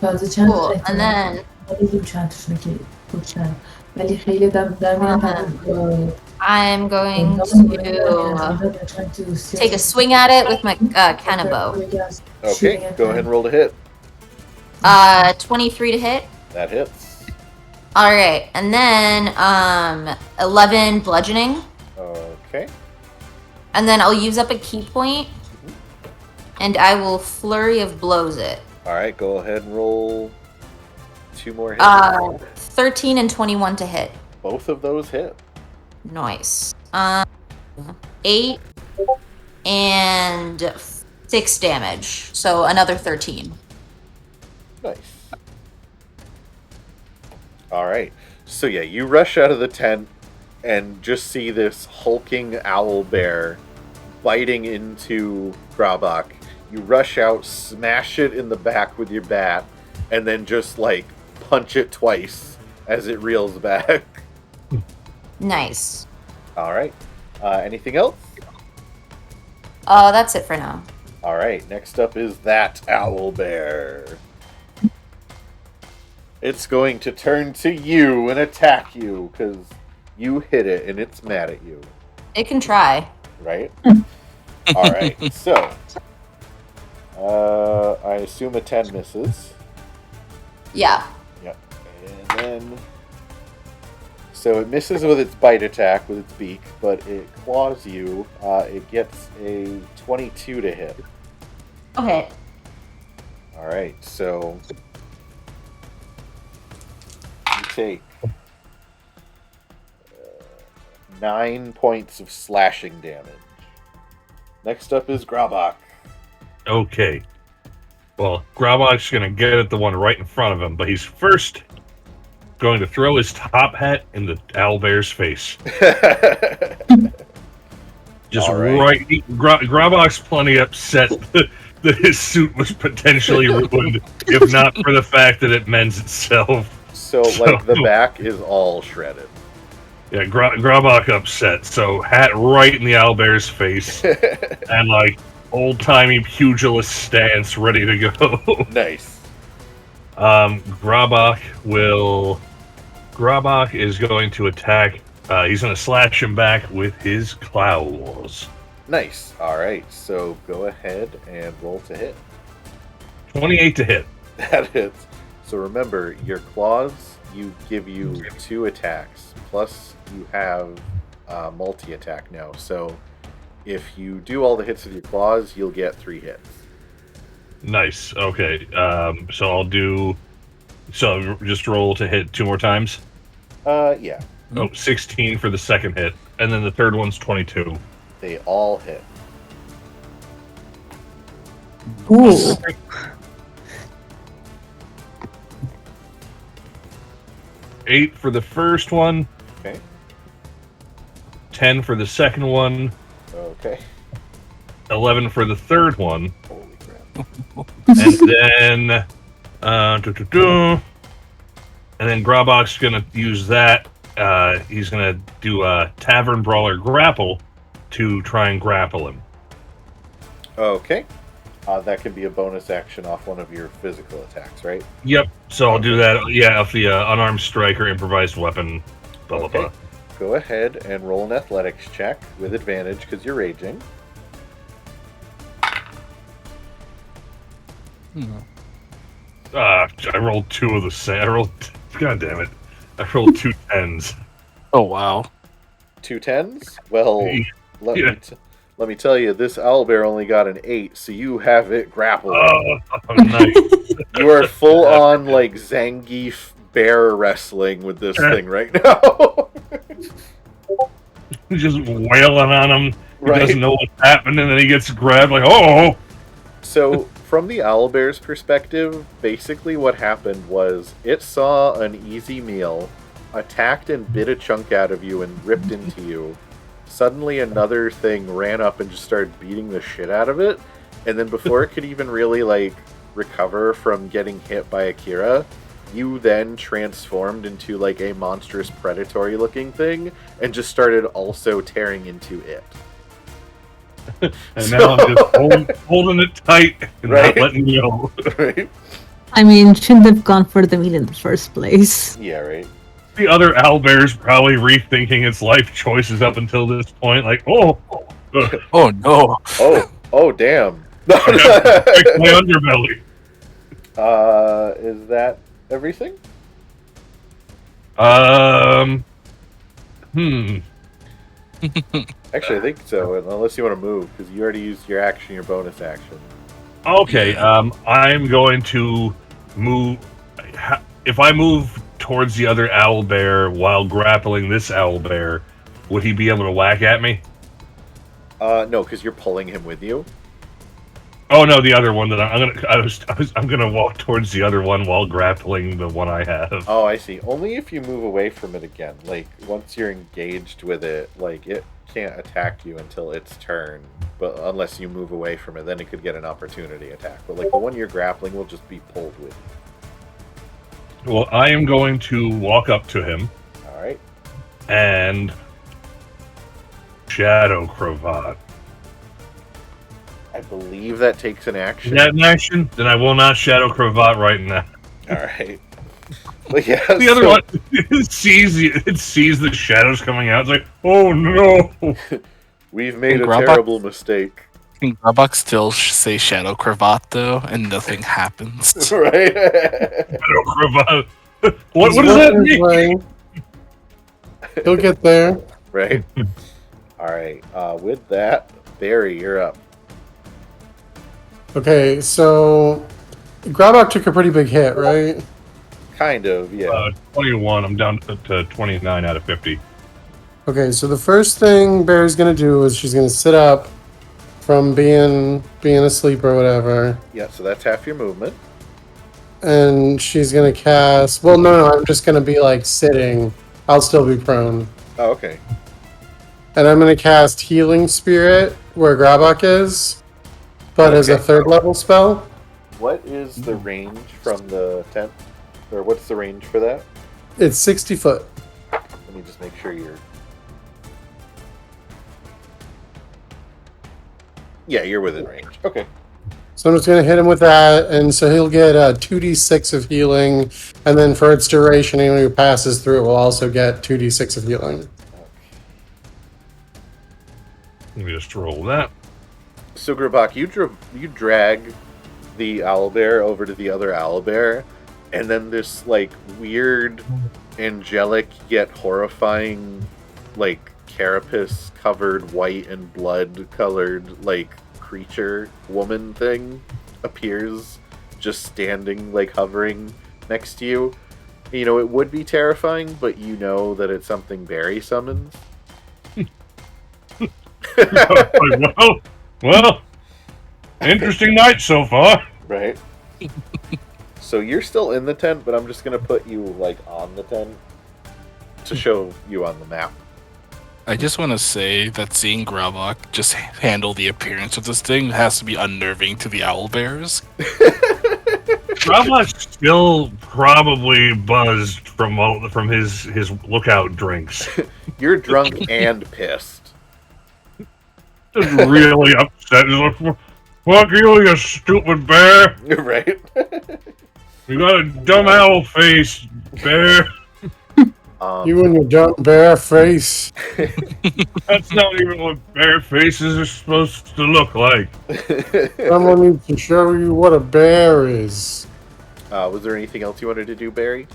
[SPEAKER 7] تازه چند
[SPEAKER 4] Cool. And then
[SPEAKER 7] ولی زود چند تاشونه که خوشن ولی خیلی در میان
[SPEAKER 4] I'm going to take a swing at it with my cannon bow.
[SPEAKER 2] Okay, go ahead and roll to hit.
[SPEAKER 4] 23 to hit.
[SPEAKER 2] That hits.
[SPEAKER 4] All right, and then 11 bludgeoning,
[SPEAKER 2] Okay.
[SPEAKER 4] and then I'll use up a key point, and I will flurry of blows it.
[SPEAKER 2] All right, go ahead and roll 2 more hits.
[SPEAKER 4] 13 and 21 to hit.
[SPEAKER 2] Both of those hit.
[SPEAKER 4] Nice. 8 and 6 damage, so another 13.
[SPEAKER 2] Nice. All right. So yeah, you rush out of the tent and just see this hulking owl bear biting into Grabok. You rush out, smash it in the back with your bat, and then just like punch it twice as it reels back.
[SPEAKER 4] Nice.
[SPEAKER 2] All right. Anything else?
[SPEAKER 4] That's it for now.
[SPEAKER 2] All right. Next up is that owl bear. It's going to turn to you and attack you because you hit it and it's mad at you.
[SPEAKER 4] It can try.
[SPEAKER 2] Right? All right. So, I assume a 10 misses.
[SPEAKER 4] Yeah.
[SPEAKER 2] Yep. And then, so it misses with its bite attack with its beak, but it claws you. It gets a 22 to hit.
[SPEAKER 4] Okay.
[SPEAKER 2] All right. So you take 9 points of slashing damage. Next up is Grabok.
[SPEAKER 8] Okay. Well, Grabok's going to get at the one right in front of him, but he's first going to throw his top hat in the owlbear's face. Just
[SPEAKER 2] All right.
[SPEAKER 8] right. Grabok's plenty upset that his suit was potentially ruined, if not for the fact that it mends itself.
[SPEAKER 2] So, like, the back is all shredded.
[SPEAKER 8] Yeah, Grabok upset. So, hat right in the owlbear's face, and like old-timey pugilist stance, ready to go.
[SPEAKER 2] Nice.
[SPEAKER 8] Grabok is going to attack. He's going to slash him back with his claws.
[SPEAKER 2] Nice. All right. So go ahead and roll to hit.
[SPEAKER 8] 28 to hit.
[SPEAKER 2] That hits. So remember, your claws give you 2 attacks, plus you have multi-attack now. So if you do all the hits with your claws, you'll get 3 hits.
[SPEAKER 8] Nice. Okay. So I'll do. So just roll to hit 2 more times.
[SPEAKER 2] Yeah.
[SPEAKER 8] Oh, 16 for the second hit, and then the third one's 22.
[SPEAKER 2] They all hit.
[SPEAKER 7] Ooh.
[SPEAKER 8] 8 for the first one.
[SPEAKER 2] Okay.
[SPEAKER 8] 10 for the second one.
[SPEAKER 2] Okay.
[SPEAKER 8] 11 for the third one.
[SPEAKER 2] Holy crap.
[SPEAKER 8] And then, and then Grabok's gonna use that. He's gonna do a Tavern Brawler grapple to try and grapple him.
[SPEAKER 2] Okay. That can be a bonus action off one of your physical attacks, right?
[SPEAKER 8] Yep. So I'll do that. Yeah, off the unarmed strike or improvised weapon. Blah blah blah.
[SPEAKER 2] Go ahead and roll an athletics check with advantage because you're raging.
[SPEAKER 8] I rolled 2 of the same. God damn it! I rolled 2 10s.
[SPEAKER 6] Oh wow.
[SPEAKER 2] 2 10s? Well,
[SPEAKER 8] Yeah.
[SPEAKER 2] let me tell you, this owlbear only got an 8, so you have it grappled.
[SPEAKER 8] Oh, nice.
[SPEAKER 2] You are full on like Zangief bear wrestling with this thing right now.
[SPEAKER 8] Just wailing on him. He
[SPEAKER 2] Right.
[SPEAKER 8] doesn't know what's happening, and then he gets grabbed like, oh!
[SPEAKER 2] So, from the owlbear's perspective, basically what happened was it saw an easy meal, attacked and bit a chunk out of you and ripped into you. Suddenly another thing ran up and just started beating the shit out of it, and then before it could even really like recover from getting hit by Akira, you then transformed into like a monstrous predatory looking thing and just started also tearing into it.
[SPEAKER 8] And now I'm just holding it tight and
[SPEAKER 2] Right.
[SPEAKER 8] not letting go.
[SPEAKER 2] Right?
[SPEAKER 7] I mean, shouldn't have gone for the meat in the first place.
[SPEAKER 2] Yeah, right.
[SPEAKER 8] The other owlbear's probably rethinking its life choices up until this point. Like, oh,
[SPEAKER 6] Oh no.
[SPEAKER 2] Oh damn.
[SPEAKER 8] break my underbelly.
[SPEAKER 2] Is that everything? Actually, I think so, unless you want to move, because you already used your action, your bonus action.
[SPEAKER 8] Okay, I'm going to move. If I move towards the other owlbear while grappling this owlbear, would he be able to whack at me?
[SPEAKER 2] No, because you're pulling him with you.
[SPEAKER 8] Oh no, the other one that I'm gonna walk towards the other one while grappling the one I have.
[SPEAKER 2] Oh, I see. Only if you move away from it again. Like, once you're engaged with it, like, it can't attack you until its turn. But unless you move away from it, then it could get an opportunity attack. But, like, the one you're grappling will just be pulled with you.
[SPEAKER 8] Well, I am going to walk up to him
[SPEAKER 2] Alright.
[SPEAKER 8] and Shadow Cravat.
[SPEAKER 2] I believe that takes an action.
[SPEAKER 8] Is that an action? Then I will not Shadow Cravat right now.
[SPEAKER 2] Alright. But yeah,
[SPEAKER 8] The other one it sees the shadows coming out. It's like, oh no!
[SPEAKER 2] We've made a
[SPEAKER 6] Grabak?
[SPEAKER 2] terrible mistake.
[SPEAKER 6] Can Grabok still say Shadow Cravat though, and nothing happens?
[SPEAKER 2] Right?
[SPEAKER 8] Shadow Cravat. What does that mean?
[SPEAKER 3] He'll get there.
[SPEAKER 2] Right? Alright, with that, Barry, you're up.
[SPEAKER 3] Okay, so Grabok took a pretty big hit, right?
[SPEAKER 2] Kind of, yeah.
[SPEAKER 8] 21. I'm down to 29 out of 50.
[SPEAKER 3] Okay, so the first thing Barry's gonna do is she's gonna sit up from being asleep or whatever,
[SPEAKER 2] Yeah, so that's half your movement.
[SPEAKER 3] and she's gonna cast. Well, no, I'm just gonna be like sitting. I'll still be prone,
[SPEAKER 2] Oh, okay.
[SPEAKER 3] and I'm gonna cast Healing Spirit where Grabok is, but as a
[SPEAKER 2] Okay.
[SPEAKER 3] 3rd level spell.
[SPEAKER 2] What is the range from the tent? Or what's the range for that?
[SPEAKER 3] It's 60 foot.
[SPEAKER 2] Let me just make sure you're... Yeah, you're within range. Okay.
[SPEAKER 3] So I'm just gonna hit him with that, and so he'll get 2d6 of healing, and then for its duration, anyone who passes through it will also get 2d6 of healing.
[SPEAKER 8] Let me just roll that.
[SPEAKER 2] So, Grabak, you drag the owlbear over to the other owlbear, and then this like weird, angelic yet horrifying, like carapace covered white and blood colored like creature woman thing appears, just standing like hovering next to you. You know, it would be terrifying, but you know that it's something Barry summons.
[SPEAKER 8] well, interesting night so far.
[SPEAKER 2] Right. So you're still in the tent, but I'm just gonna put you like on the tent to show you on the map.
[SPEAKER 6] I just want to say that seeing Grabok just handle the appearance of this thing has to be unnerving to the owlbears.
[SPEAKER 8] Grabok's still probably buzzed from his lookout drinks.
[SPEAKER 2] You're drunk and pissed.
[SPEAKER 8] Just really upset. He's like, fuck you stupid bear.
[SPEAKER 2] Right.
[SPEAKER 8] You got a dumb owl face, bear.
[SPEAKER 3] You and your dumb bear face.
[SPEAKER 8] That's not even what bear faces are supposed to look like.
[SPEAKER 3] Someone needs to show you what a bear is.
[SPEAKER 2] Was there anything else you wanted to do, Barry?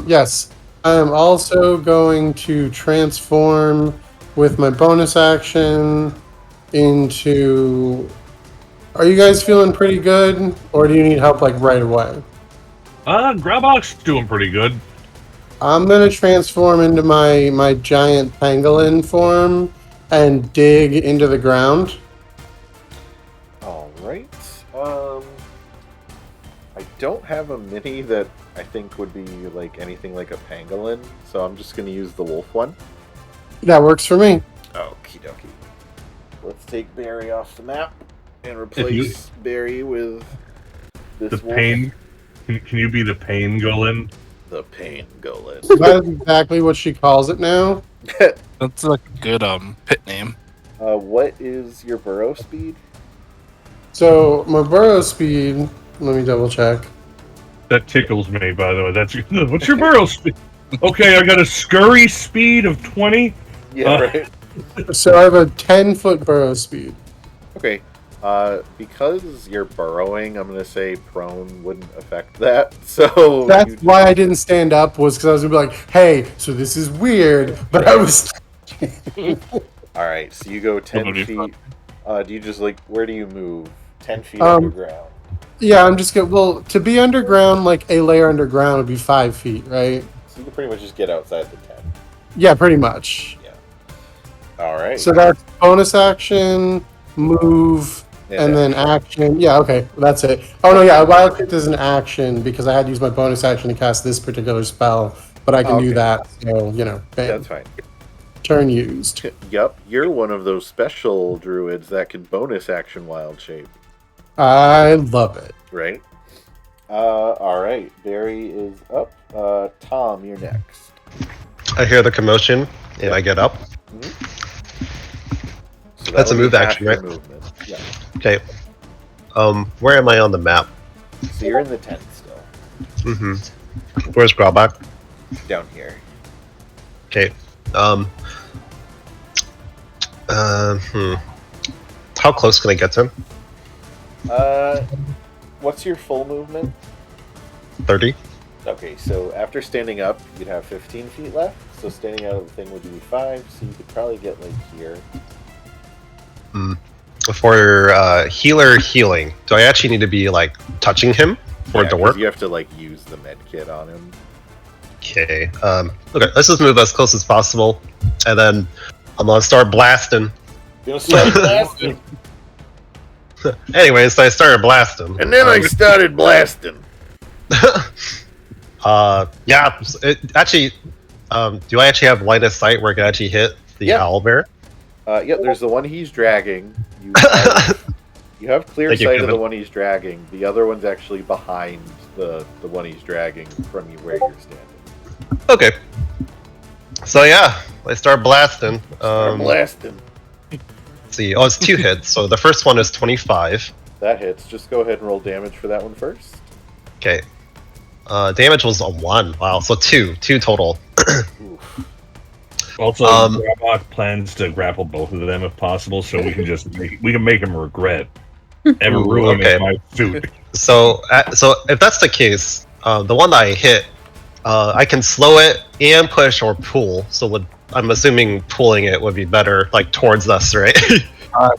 [SPEAKER 3] Yes. I am also going to transform with my bonus action into... Are you guys feeling pretty good? Or do you need help, like, right away?
[SPEAKER 8] Grabok's doing pretty good.
[SPEAKER 3] I'm going to transform into my giant pangolin form and dig into the ground.
[SPEAKER 2] Alright. I don't have a mini that I think would be like anything like a pangolin, so I'm just going to use the wolf one.
[SPEAKER 3] That works for me.
[SPEAKER 2] Okie dokie. Let's take Barry off the map and replace Barry with this
[SPEAKER 8] The
[SPEAKER 2] wolf.
[SPEAKER 8] pain. Can you be the pain golem?
[SPEAKER 2] The pain golem.
[SPEAKER 3] That is exactly what she calls it now.
[SPEAKER 6] That's like a good pit name.
[SPEAKER 2] What is your burrow speed?
[SPEAKER 3] So my burrow speed, let me double check.
[SPEAKER 8] That tickles me, by the way. That's what's your burrow speed? Okay, I got a scurry speed of 20.
[SPEAKER 2] Yeah, right.
[SPEAKER 3] So I have a 10-foot burrow speed.
[SPEAKER 2] Okay. Because you're burrowing, I'm gonna say prone wouldn't affect that. So
[SPEAKER 3] That's why I didn't stand up, was because I was gonna be like, hey, so this is weird, but I was...
[SPEAKER 2] Alright, so you go 10
[SPEAKER 6] That'll be
[SPEAKER 2] feet. Do you just like, where do you move? 10 feet
[SPEAKER 3] Um,
[SPEAKER 2] underground.
[SPEAKER 3] Yeah, I'm just gonna... Well, to be underground, like a layer underground would be 5 feet, right?
[SPEAKER 2] So you can pretty much just get outside the tent.
[SPEAKER 3] Yeah, pretty much.
[SPEAKER 2] Alright.
[SPEAKER 3] So that's bonus action, move, and then action. Yeah, okay, that's it. Oh no, yeah, wild kick is an action because I had to use my bonus action to cast this particular spell, but I can do that. So you know, bam.
[SPEAKER 2] That's fine.
[SPEAKER 3] Turn used.
[SPEAKER 2] Yep, you're one of those special druids that can bonus action wild shape,
[SPEAKER 3] I love it.
[SPEAKER 2] right? Alright, Barry is up. Tom, you're next.
[SPEAKER 5] I hear the commotion and I get up.
[SPEAKER 2] So
[SPEAKER 5] That's a
[SPEAKER 2] that'll
[SPEAKER 5] move
[SPEAKER 2] be half
[SPEAKER 5] action,
[SPEAKER 2] your
[SPEAKER 5] right?
[SPEAKER 2] Movement. Yeah.
[SPEAKER 5] Okay. Where am I on the map?
[SPEAKER 2] So you're in the tent still.
[SPEAKER 5] Mm-hmm. Where's Grabak?
[SPEAKER 2] Down here.
[SPEAKER 5] Okay. How close can I get to him?
[SPEAKER 2] What's your full movement?
[SPEAKER 5] 30.
[SPEAKER 2] Okay, so after standing up, you'd have 15 feet left. So standing out of the thing would be 5, so you could probably get like here.
[SPEAKER 5] For healer healing, do I actually need to be like touching him for it to
[SPEAKER 2] 'cause
[SPEAKER 5] work?
[SPEAKER 2] You have to like use the med kit on him.
[SPEAKER 5] Okay. Okay, let's just move as close as possible, and then I'm gonna start blasting.
[SPEAKER 2] You'll start blasting.
[SPEAKER 5] Anyways, so I started blasting.
[SPEAKER 2] And then I started blasting.
[SPEAKER 5] Yeah. Actually, do I actually have line of sight where I can actually hit the owlbear?
[SPEAKER 2] Yep, there's the one he's dragging. You have clear
[SPEAKER 5] Thank you,
[SPEAKER 2] sight of
[SPEAKER 5] Kevin.
[SPEAKER 2] the one he's dragging. The other one's actually behind the one he's dragging from you where you're standing.
[SPEAKER 5] Okay. So yeah, I start blasting.
[SPEAKER 2] Start blasting.
[SPEAKER 5] Let's see. Oh, it's 2 hits. So the first one is 25.
[SPEAKER 2] That hits. Just go ahead and roll damage for that one first.
[SPEAKER 5] Okay. Damage was a 1. Wow. So 2 total.
[SPEAKER 2] Oof.
[SPEAKER 8] Also, Grabok plans to grapple both of them if possible, so we can make him regret ever
[SPEAKER 5] Ooh,
[SPEAKER 8] ruining
[SPEAKER 5] okay.
[SPEAKER 8] my suit.
[SPEAKER 5] So if that's the case, the one that I hit, I can slow it and push or pull. So I'm assuming pulling it would be better, like towards us, right?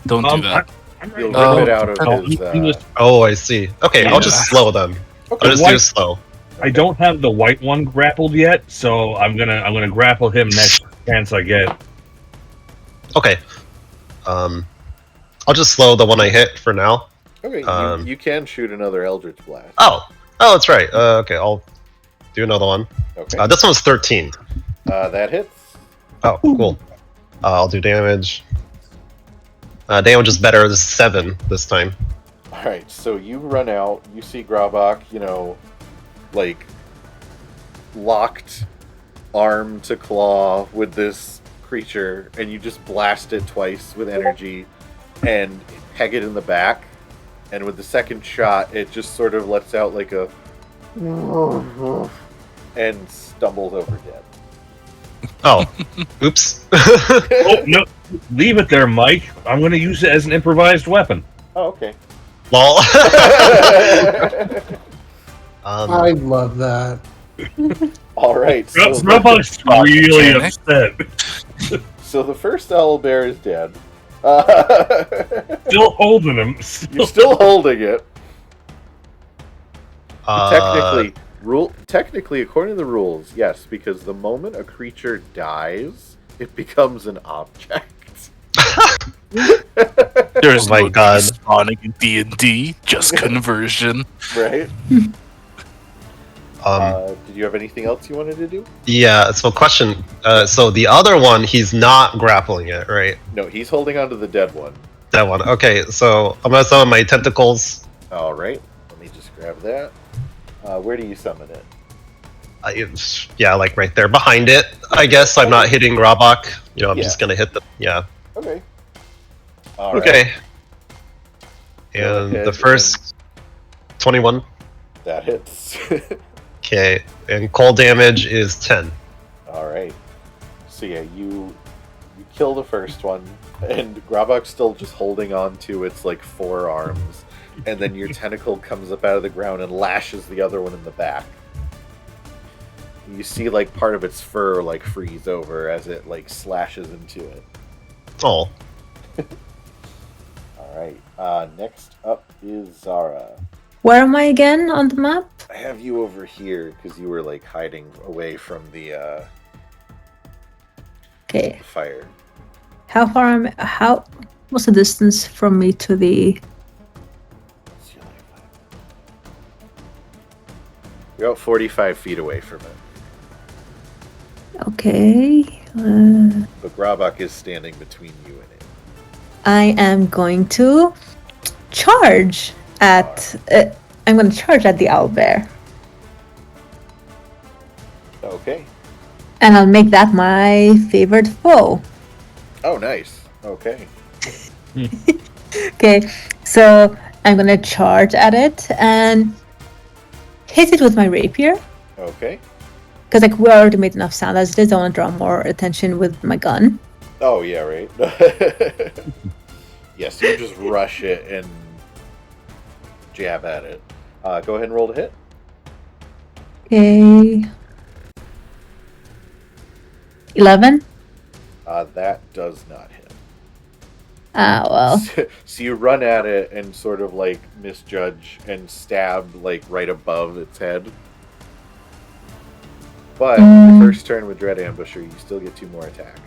[SPEAKER 6] Don't do that.
[SPEAKER 2] You'll
[SPEAKER 6] Oh,
[SPEAKER 2] rip it out of
[SPEAKER 8] no,
[SPEAKER 2] his.
[SPEAKER 5] Oh, I see. Okay, I'll
[SPEAKER 6] Yeah.
[SPEAKER 5] just slow them.
[SPEAKER 2] Okay.
[SPEAKER 5] I'll just do slow.
[SPEAKER 8] I don't have the white one grappled yet, so I'm gonna grapple him next chance I get.
[SPEAKER 5] Okay. I'll just slow the one I hit for now.
[SPEAKER 2] Okay, you can shoot another Eldritch Blast.
[SPEAKER 5] Oh, that's right. Okay, I'll do another one.
[SPEAKER 2] Okay.
[SPEAKER 5] This one's 13.
[SPEAKER 2] That hits.
[SPEAKER 5] Oh, cool. I'll do damage. Damage is better. This is 7 this time.
[SPEAKER 2] Alright, so you run out, you see Grabak, like, locked arm to claw with this creature, and you just blast it twice with energy and peg it in the back. And with the second shot, it just sort of lets out like a and stumbles over dead.
[SPEAKER 5] Oh, oops.
[SPEAKER 8] Oh no! Leave it there, Mike. I'm gonna use it as an improvised weapon.
[SPEAKER 2] Oh, okay.
[SPEAKER 5] Lol.
[SPEAKER 3] I love that.
[SPEAKER 2] Alright, so,
[SPEAKER 8] Grubbuck's really upset.
[SPEAKER 2] so the first owlbear is dead.
[SPEAKER 8] Still holding him.
[SPEAKER 2] You're still holding it.
[SPEAKER 5] Uh,
[SPEAKER 2] Technically, according to the rules, yes, because the moment a creature dies, it becomes an object.
[SPEAKER 6] There's
[SPEAKER 5] Oh my
[SPEAKER 6] no
[SPEAKER 5] God.
[SPEAKER 6] spawning in D&D, just conversion.
[SPEAKER 2] Right? Did you have anything else you wanted to do?
[SPEAKER 5] Yeah, so question. So the other one, he's not grappling it, right?
[SPEAKER 2] No, he's holding on to the dead one.
[SPEAKER 5] That one. Okay, so I'm gonna summon my tentacles.
[SPEAKER 2] Alright, let me just grab that. Where do you summon it?
[SPEAKER 5] Yeah, like right there behind it. I guess I'm not hitting Grabak. I'm
[SPEAKER 2] Yeah.
[SPEAKER 5] just gonna hit the. Yeah.
[SPEAKER 2] Okay. All right.
[SPEAKER 5] Okay.
[SPEAKER 2] Go
[SPEAKER 5] And
[SPEAKER 2] ahead
[SPEAKER 5] the first 21.
[SPEAKER 2] That hits.
[SPEAKER 5] Okay, and cold damage is 10.
[SPEAKER 2] Alright. So yeah, you kill the first one, and Grabak's still just holding on to its like forearms, and then your tentacle comes up out of the ground and lashes the other one in the back. You see like part of its fur like freeze over as it like slashes into it.
[SPEAKER 5] Oh.
[SPEAKER 2] Alright. Next up is Zara.
[SPEAKER 7] Where am I again on the map?
[SPEAKER 2] I have you over here because you were like hiding away from the
[SPEAKER 7] Okay.
[SPEAKER 2] fire.
[SPEAKER 7] How far am how what's the distance from me to the
[SPEAKER 2] You're about 45 feet away from it.
[SPEAKER 7] Okay.
[SPEAKER 2] But Grabak is standing between you and it.
[SPEAKER 7] I am going to charge at I'm going to charge at the owlbear.
[SPEAKER 2] Okay.
[SPEAKER 7] And I'll make that my favorite foe.
[SPEAKER 2] Oh, nice. Okay.
[SPEAKER 7] Okay, so I'm gonna charge at it and hit it with my rapier.
[SPEAKER 2] Okay.
[SPEAKER 7] Because like we already made enough sound as it is, I want to draw more attention with my gun.
[SPEAKER 2] Oh, yeah, right. Yes, you just rush it and jab at it. Go ahead and roll to hit.
[SPEAKER 7] Okay. 11?
[SPEAKER 2] That does not hit.
[SPEAKER 7] Ah, well.
[SPEAKER 2] So you run at it and sort of like misjudge and stab like right above its head. But your first turn with Dread Ambusher, you still get 2 more attacks.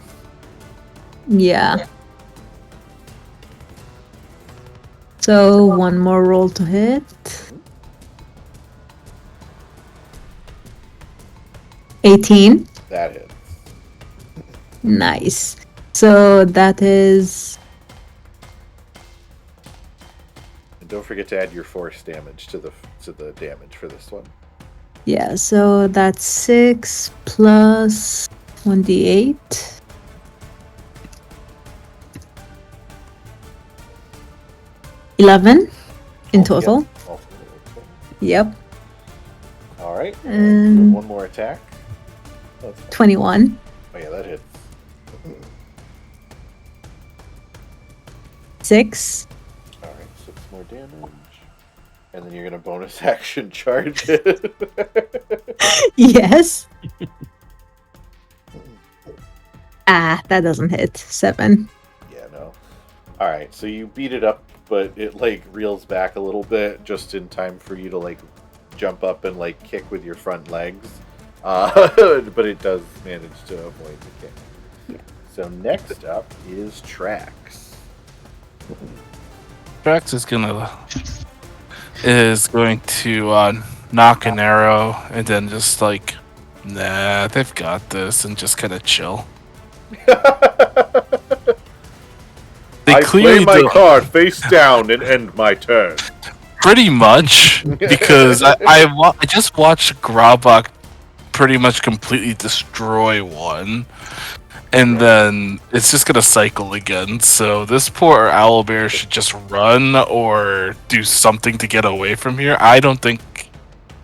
[SPEAKER 7] Yeah. So one more roll to hit. 18.
[SPEAKER 2] That hits.
[SPEAKER 7] Nice. So that is
[SPEAKER 2] And don't forget to add your force damage to the damage for this one.
[SPEAKER 7] yeah, so that's 6 plus 1d8. $11 in total.
[SPEAKER 2] Yep. Ultimately, okay.
[SPEAKER 7] Yep.
[SPEAKER 2] All right.
[SPEAKER 7] And-
[SPEAKER 2] One more attack. That's fine.
[SPEAKER 7] 21.
[SPEAKER 2] Oh yeah, that hits.
[SPEAKER 7] 6.
[SPEAKER 2] All right, 6 more more damage. And then you're going to bonus action charge it.
[SPEAKER 7] Yes. That doesn't hit. 7.
[SPEAKER 2] Yeah, no. Alright, so you beat it up, but it, like, reels back a little bit just in time for you to, like, jump up and, like, kick with your front legs. But it does manage to avoid the kick.
[SPEAKER 7] Yeah.
[SPEAKER 2] So next up is Trax.
[SPEAKER 6] Drax is going to knock an arrow and then just like, nah, they've got this, and just kind of chill. They
[SPEAKER 2] I
[SPEAKER 6] clearly
[SPEAKER 2] play my
[SPEAKER 6] do-
[SPEAKER 2] card face down and end my turn.
[SPEAKER 6] Pretty much, because I just watched Grabak pretty much completely destroy one, and then it's just gonna cycle again. So this poor owlbear should just run or do something to get away from here. I don't think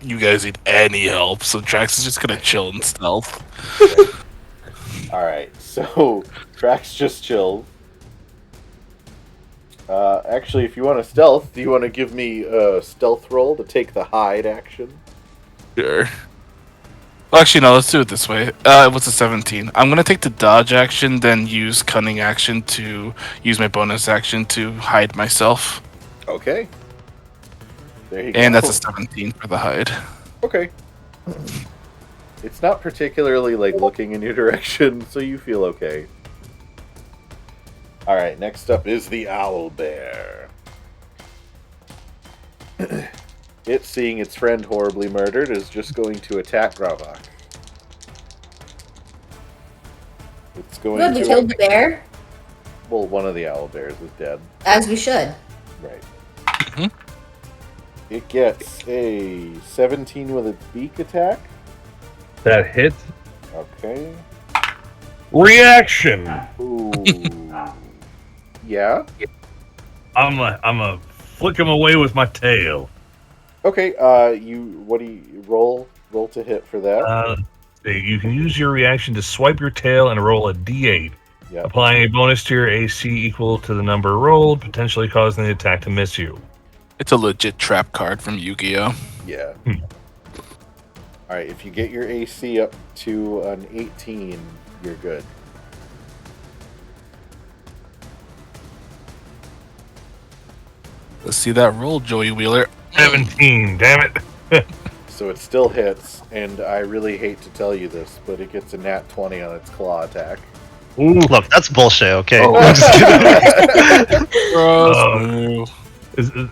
[SPEAKER 6] you guys need any help, so Drax is just gonna chill in stealth.
[SPEAKER 2] Alright, so Trax just chilled. Actually, if you want a stealth, do you want to give me a stealth roll to take the hide action?
[SPEAKER 6] Sure. Well, actually, no, let's do it this way. What's a 17? I'm gonna take the dodge action, then use cunning action to use my bonus action to hide myself.
[SPEAKER 2] Okay. There you go.
[SPEAKER 6] And that's a 17 for the hide.
[SPEAKER 2] Okay. It's not particularly, like, looking in your direction, so you feel okay. Alright, next up is the owlbear. It, seeing its friend horribly murdered, is just going to attack Gravok. It's going
[SPEAKER 4] Good, we killed the bear,
[SPEAKER 2] Well, one of the owlbears is dead.
[SPEAKER 4] as we should.
[SPEAKER 2] Right.
[SPEAKER 6] Mhm.
[SPEAKER 2] It gets a 17 with its beak attack.
[SPEAKER 8] That hit.
[SPEAKER 2] Okay.
[SPEAKER 8] Reaction.
[SPEAKER 2] Ooh. Yeah.
[SPEAKER 8] I'm a flick him away with my tail.
[SPEAKER 2] Okay. What do you roll? Roll to hit for that.
[SPEAKER 8] You can use your reaction to swipe your tail and roll a d8.
[SPEAKER 2] Yeah.
[SPEAKER 8] Applying a bonus to your AC equal to the number rolled, potentially causing the attack to miss you.
[SPEAKER 6] It's a legit trap card from Yu-Gi-Oh!
[SPEAKER 2] Yeah. All right. If you get your AC up to an 18, you're good.
[SPEAKER 6] Let's see that roll, Joey Wheeler.
[SPEAKER 8] 17, damn it.
[SPEAKER 2] So it still hits, and I really hate to tell you this, but it gets a nat 20 on its claw attack.
[SPEAKER 8] Ooh.
[SPEAKER 5] Look, that's bullshit, okay?
[SPEAKER 2] Oh.
[SPEAKER 5] I'm just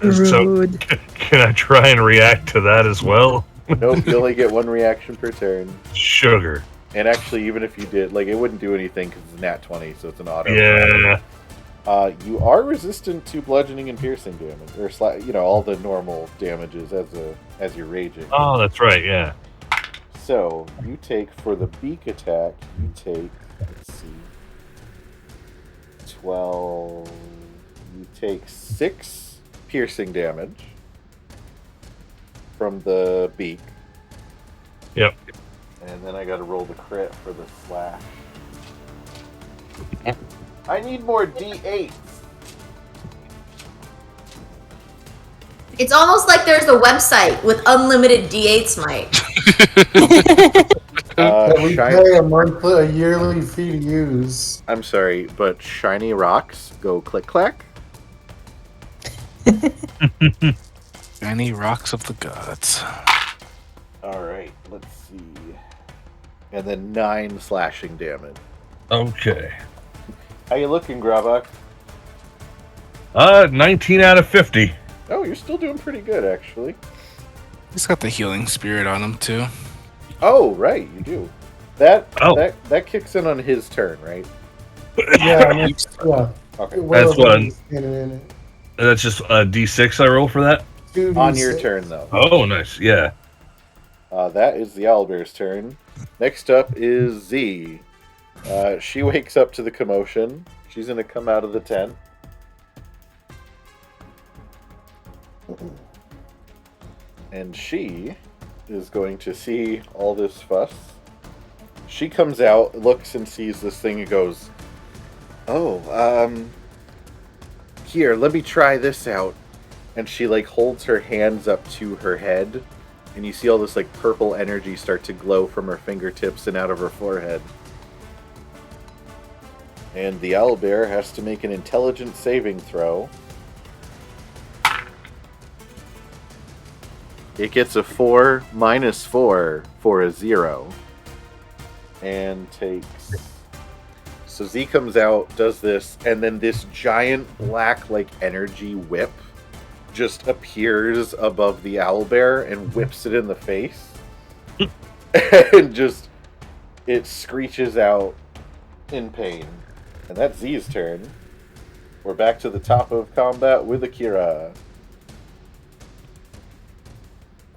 [SPEAKER 5] kidding.
[SPEAKER 8] So,
[SPEAKER 7] Rude.
[SPEAKER 8] can I try and react to that as well?
[SPEAKER 2] Nope, you only get one reaction per turn.
[SPEAKER 8] Sugar.
[SPEAKER 2] And actually, even if you did, like, it wouldn't do anything because it's a nat 20, so it's an auto.
[SPEAKER 8] Yeah.
[SPEAKER 2] You are resistant to bludgeoning and piercing damage, or all the normal damages as you're raging.
[SPEAKER 8] Oh, that's right, yeah.
[SPEAKER 2] So you take, for the beak attack, you take, let's see, 12. You take 6 piercing damage from the beak.
[SPEAKER 8] Yep.
[SPEAKER 2] And then I gotta roll the crit for the slash. I need more D8s.
[SPEAKER 4] It's almost like there's a website with unlimited D8 smite.
[SPEAKER 3] That we
[SPEAKER 2] Shiny,
[SPEAKER 3] pay a yearly fee to use.
[SPEAKER 2] I'm sorry, but shiny rocks go click clack.
[SPEAKER 6] Any rocks of the gods.
[SPEAKER 2] Alright, let's see. And then 9 slashing damage.
[SPEAKER 8] Okay.
[SPEAKER 2] How you looking, Gravok?
[SPEAKER 8] 19 out of 50.
[SPEAKER 2] Oh, you're still doing pretty good, actually.
[SPEAKER 6] He's got the healing spirit on him too.
[SPEAKER 2] Oh, right, you do. That
[SPEAKER 8] Oh.
[SPEAKER 2] that kicks in on his turn, right?
[SPEAKER 3] Yeah, yeah.
[SPEAKER 2] Okay.
[SPEAKER 8] That's one.
[SPEAKER 3] Standing in it.
[SPEAKER 8] That's just a d6 I roll for that?
[SPEAKER 3] 2d6.
[SPEAKER 2] On your turn, though.
[SPEAKER 8] Oh, nice. Yeah.
[SPEAKER 2] That is the owlbear's turn. Next up is Z. She wakes up to the commotion. She's going to come out of the tent. And she is going to see all this fuss. She comes out, looks and sees this thing and goes, "Oh, here, let me try this out." and she like holds her hands up to her head, and you see all this like purple energy start to glow from her fingertips and out of her forehead. And the owlbear has to make an intelligence saving throw. It gets a 4 minus 4 for a 0. And takes... So Z comes out, does this, and then this giant black, like, energy whip just appears above the owlbear and whips it in the face. And just... It screeches out in pain. And that's Z's turn. We're back to the top of combat with Akira.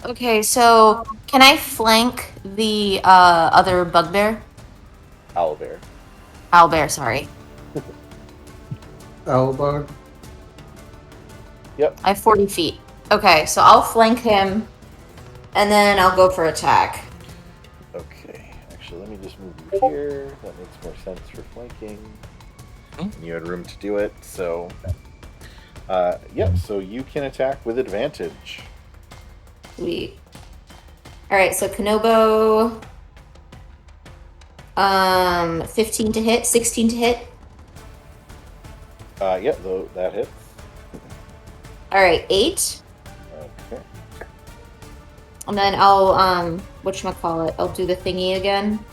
[SPEAKER 4] Okay, so can I flank the other bugbear?
[SPEAKER 2] Owlbear.
[SPEAKER 4] Owlbear, sorry.
[SPEAKER 3] Owlbug.
[SPEAKER 2] Yep.
[SPEAKER 4] I have 40 feet. Okay, so I'll flank him, and then I'll go for attack.
[SPEAKER 2] Okay. Actually, let me just move you here. That makes more sense for flanking. You had room to do it, so... yeah, so you can attack with advantage.
[SPEAKER 4] Sweet. Alright, so Kanobo... 15 to hit, 16 to hit.
[SPEAKER 2] Yeah, though that hits.
[SPEAKER 4] Alright, 8.
[SPEAKER 2] Okay.
[SPEAKER 4] And then I'll, whatchamacallit, I'll do the thingy again.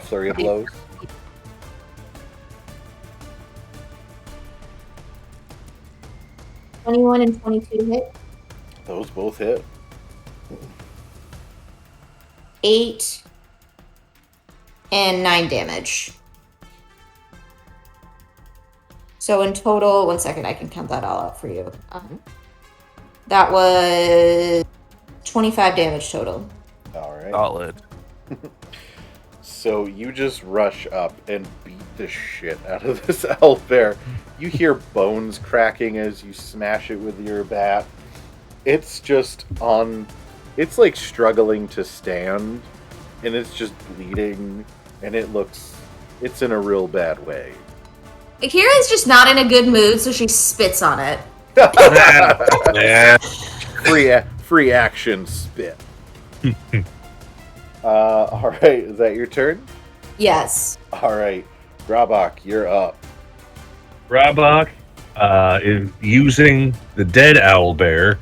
[SPEAKER 2] Flurry of blows.
[SPEAKER 4] $21 and 22 hit.
[SPEAKER 2] Those both hit.
[SPEAKER 4] 8 and 9 damage. So in total, 1 second, I can count that all out for you. That was 25 damage total.
[SPEAKER 2] Alright.
[SPEAKER 6] Solid.
[SPEAKER 2] So you just rush up and beat the shit out of this owlbear. You hear bones cracking as you smash it with your bat. It's just on... It's like struggling to stand, and it's just bleeding, and it looks... It's in a real bad way.
[SPEAKER 4] Akira's just not in a good mood, so she spits on it.
[SPEAKER 6] Yeah.
[SPEAKER 2] Free action spit. Alright, is that your turn?
[SPEAKER 4] Yes.
[SPEAKER 2] Alright, Grabak, you're up.
[SPEAKER 8] Grabak, is using the dead owlbear,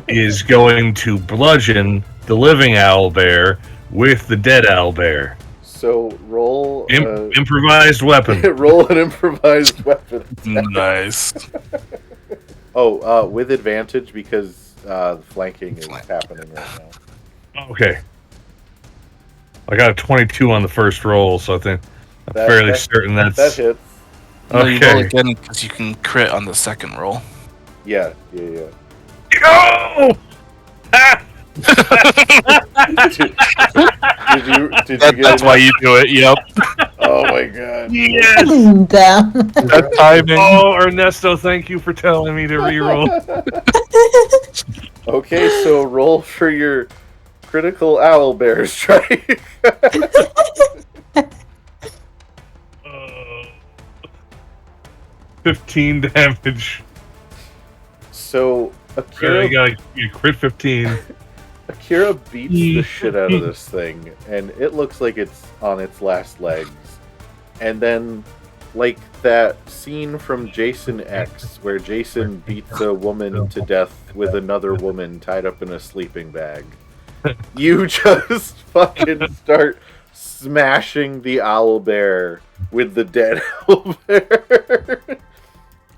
[SPEAKER 8] is going to bludgeon the living owlbear with the dead owlbear.
[SPEAKER 2] So roll...
[SPEAKER 8] improvised weapon.
[SPEAKER 2] roll an improvised weapon.
[SPEAKER 6] Nice.
[SPEAKER 2] With advantage because the flanking is happening right now.
[SPEAKER 8] Okay. I got a 22 on the first roll, so I think I'm fairly certain that's...
[SPEAKER 2] That hits.
[SPEAKER 6] No, you roll
[SPEAKER 8] Okay.
[SPEAKER 6] again because you can crit on the second roll.
[SPEAKER 2] Yeah.
[SPEAKER 8] Go! Ah!
[SPEAKER 2] Did you get
[SPEAKER 6] That's why you do it, yep.
[SPEAKER 2] Oh my god.
[SPEAKER 8] Yes!
[SPEAKER 7] Damn.
[SPEAKER 6] That timing.
[SPEAKER 8] Oh, Ernesto, thank you for telling me to reroll.
[SPEAKER 2] Okay, so roll for your critical owlbear strike.
[SPEAKER 8] 15 damage.
[SPEAKER 2] So
[SPEAKER 8] I got a crit 15.
[SPEAKER 2] Akira beats the shit out of this thing, and it looks like it's on its last legs. And then, like that scene from Jason X, where Jason beats a woman to death with another woman tied up in a sleeping bag. You just fucking start smashing the owlbear with the dead owlbear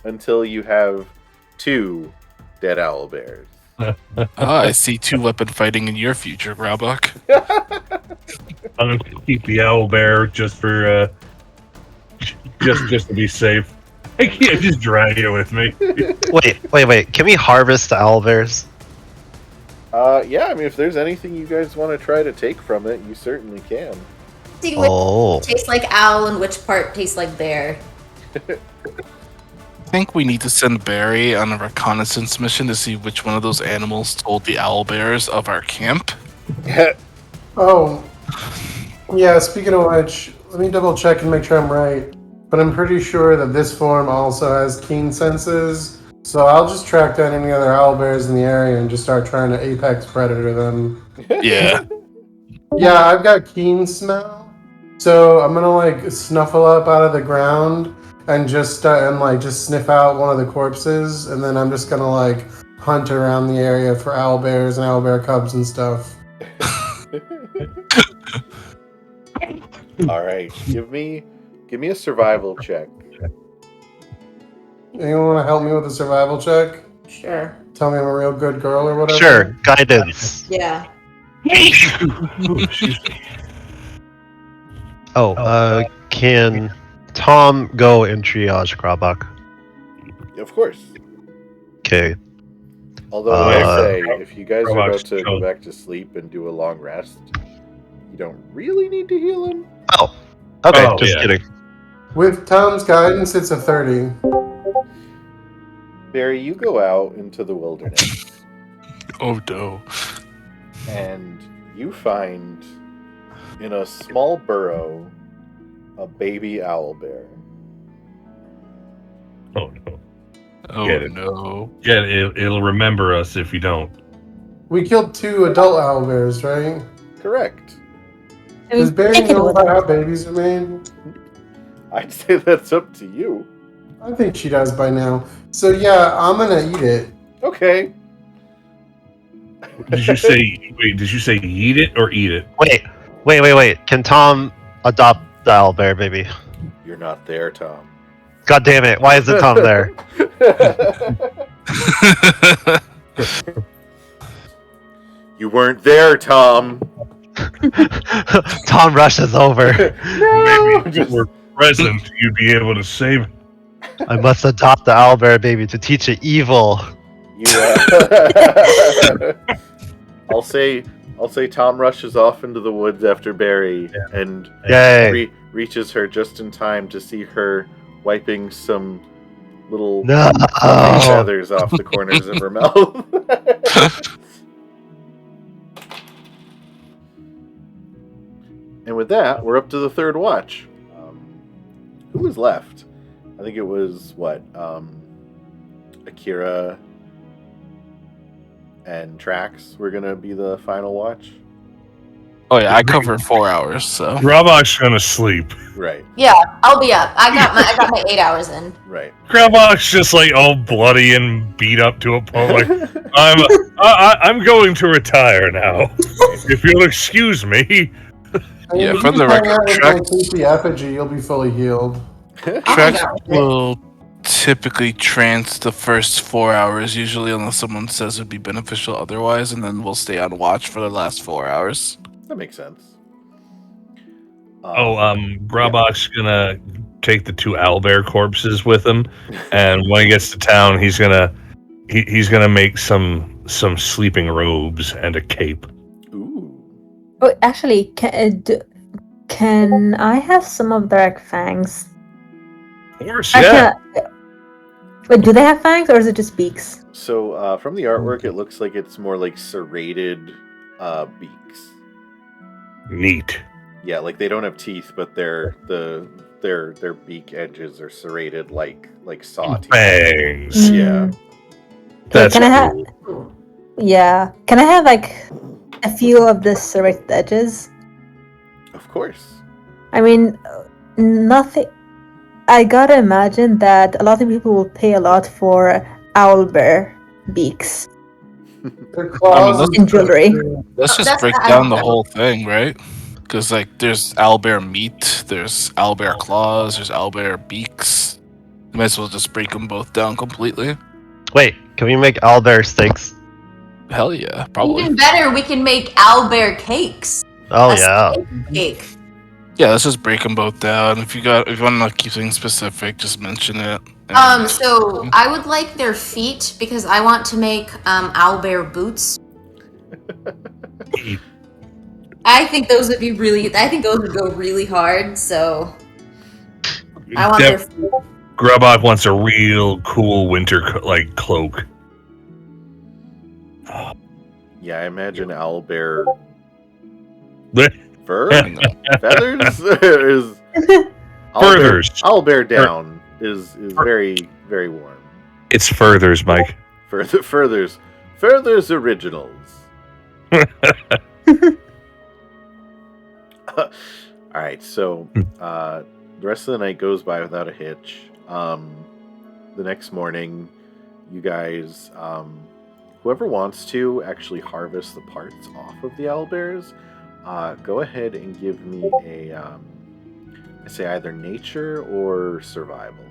[SPEAKER 2] until you have 2 dead owlbears.
[SPEAKER 6] I see 2 weapon fighting in your future, Grabak.
[SPEAKER 8] I'm gonna keep the owlbear just for just to be safe. I can't just drag it with me.
[SPEAKER 5] Wait. Can we harvest the owlbears?
[SPEAKER 2] Yeah, I mean, if there's anything you guys want to try to take from it, you certainly can.
[SPEAKER 4] See which
[SPEAKER 5] Oh.
[SPEAKER 4] tastes like owl and which part tastes like bear.
[SPEAKER 6] I think we need to send Barry on a reconnaissance mission to see which one of those animals told the owlbears of our camp.
[SPEAKER 3] Oh. Yeah, speaking of which, let me double check and make sure I'm right. But I'm pretty sure that this form also has keen senses, So I'll just track down any other owlbears in the area and just start trying to apex predator them.
[SPEAKER 6] Yeah.
[SPEAKER 3] Yeah, I've got keen smell, so I'm gonna like snuffle up out of the ground and just sniff out one of the corpses, and then I'm just gonna like hunt around the area for owlbears and owlbear cubs and stuff.
[SPEAKER 2] All right, give me a survival check.
[SPEAKER 3] Anyone want to help me with a survival check?
[SPEAKER 4] Sure.
[SPEAKER 3] Tell me I'm a real good girl or whatever.
[SPEAKER 5] Sure, guidance.
[SPEAKER 4] Yeah.
[SPEAKER 5] Can Tom go and triage Grabak?
[SPEAKER 2] Of course.
[SPEAKER 5] Okay.
[SPEAKER 2] Although I will say,
[SPEAKER 8] Grabak-
[SPEAKER 2] if you guys are about
[SPEAKER 8] Grabak's
[SPEAKER 2] to go
[SPEAKER 8] chill.
[SPEAKER 2] back to sleep and do a long rest, you don't really need to heal him.
[SPEAKER 5] Oh. Okay,
[SPEAKER 8] Oh,
[SPEAKER 5] just
[SPEAKER 8] yeah.
[SPEAKER 5] kidding.
[SPEAKER 3] With Tom's guidance, it's a 30.
[SPEAKER 2] Barry, you go out into the wilderness
[SPEAKER 6] Oh no.
[SPEAKER 2] and you find in a small burrow a baby owlbear.
[SPEAKER 8] Oh no.
[SPEAKER 6] Oh
[SPEAKER 8] Get it.
[SPEAKER 6] no.
[SPEAKER 8] Yeah, it'll remember us if you don't.
[SPEAKER 3] We killed 2 adult owlbears, right?
[SPEAKER 2] Correct.
[SPEAKER 7] I mean,
[SPEAKER 3] Does Barry
[SPEAKER 7] take it
[SPEAKER 3] know
[SPEAKER 7] with
[SPEAKER 3] about
[SPEAKER 7] her.
[SPEAKER 3] how babies are made?
[SPEAKER 2] I'd say that's up to you.
[SPEAKER 3] I think she does by now. So yeah, I'm gonna eat it.
[SPEAKER 2] Okay.
[SPEAKER 8] Did you say Did you say eat it or eat it?
[SPEAKER 5] Wait. Can Tom adopt the owlbear baby?
[SPEAKER 2] You're not there, Tom.
[SPEAKER 5] God damn it! Why isn't Tom there?
[SPEAKER 2] You weren't there, Tom.
[SPEAKER 5] Tom rushes over.
[SPEAKER 2] No.
[SPEAKER 8] Maybe if you were present, you'd be able to save it.
[SPEAKER 5] I must adopt the owlbear baby to teach it evil.
[SPEAKER 2] You, I'll say Tom rushes off into the woods after Barry and
[SPEAKER 5] Yay!
[SPEAKER 2] reaches her just in time to see her wiping some little
[SPEAKER 5] No.
[SPEAKER 2] feathers off the corners of her mouth. And with that, we're up to the third watch. Who was left? I think it was Akira and Trax were gonna be the final watch.
[SPEAKER 6] Oh yeah, I covered 4 hours, so
[SPEAKER 8] Grabak's gonna sleep.
[SPEAKER 2] Right,
[SPEAKER 4] Yeah, I'll be up. I got my 8 hours in.
[SPEAKER 2] right.
[SPEAKER 8] Grabak's just like all bloody and beat up to a point. Like I'm going to retire now. If you'll excuse me.
[SPEAKER 3] I mean,
[SPEAKER 6] Yeah,
[SPEAKER 3] if
[SPEAKER 6] for
[SPEAKER 3] you
[SPEAKER 6] the
[SPEAKER 3] hang
[SPEAKER 6] record,
[SPEAKER 3] out with
[SPEAKER 6] Trax-
[SPEAKER 3] my creepy effigy, you'll be fully healed.
[SPEAKER 6] Trax
[SPEAKER 4] Oh,
[SPEAKER 6] will typically trance the first 4 hours, usually, unless someone says it'd be beneficial otherwise, and then we'll stay on watch for the last 4 hours.
[SPEAKER 2] That makes sense.
[SPEAKER 8] Grabak's gonna take the 2 owlbear corpses with him, and when he gets to town, he's gonna make some sleeping robes and a cape.
[SPEAKER 2] Ooh.
[SPEAKER 7] Oh, actually, can I have some of their fangs?
[SPEAKER 8] Of course,
[SPEAKER 7] I
[SPEAKER 8] yeah.
[SPEAKER 7] can't- Wait, do they have fangs or is it just beaks?
[SPEAKER 2] So from the artwork, it looks like it's more like serrated beaks.
[SPEAKER 8] Neat.
[SPEAKER 2] Yeah, like they don't have teeth, but their beak edges are serrated like saw teeth.
[SPEAKER 8] Bangs.
[SPEAKER 2] Yeah.
[SPEAKER 7] Mm. Okay,
[SPEAKER 8] That's
[SPEAKER 7] can I have?
[SPEAKER 8] cool.
[SPEAKER 7] Yeah, can I have like a few of the serrated edges?
[SPEAKER 2] Of course.
[SPEAKER 7] I mean, nothing. I gotta imagine that a lot of people will pay a lot for owlbear beaks.
[SPEAKER 3] Their claws
[SPEAKER 6] I mean,
[SPEAKER 7] in jewelry.
[SPEAKER 6] Let's just
[SPEAKER 4] That's
[SPEAKER 6] break
[SPEAKER 4] the
[SPEAKER 6] down the
[SPEAKER 4] owlbear.
[SPEAKER 6] whole thing, right? Because like, there's owlbear meat, there's owlbear claws, there's owlbear beaks. You might as well just break them both down completely.
[SPEAKER 5] Wait, can we make owlbear steaks?
[SPEAKER 6] Hell yeah, probably.
[SPEAKER 4] Even better, we can make owlbear cakes.
[SPEAKER 5] Oh
[SPEAKER 4] A
[SPEAKER 5] yeah.
[SPEAKER 4] steak cake.
[SPEAKER 6] Yeah, let's just break them both down. If you want to keep things specific, just mention it. And-
[SPEAKER 4] So I would like their feet because I want to make owlbear boots. I think those would be really. I think those would go really hard. So I want their feet.
[SPEAKER 8] Grabak wants a real cool winter cloak.
[SPEAKER 2] Yeah, I imagine owlbear
[SPEAKER 8] Blech.
[SPEAKER 2] fur,
[SPEAKER 6] Hang on.
[SPEAKER 2] feathers is
[SPEAKER 8] Furthers.
[SPEAKER 2] owlbear down is very very warm.
[SPEAKER 8] It's Furthers, Mike.
[SPEAKER 2] Furthers originals. All right, so the rest of the night goes by without a hitch. The next morning, you guys, whoever wants to actually harvest the parts off of the owlbears, go ahead and give me a, I say either nature or survival.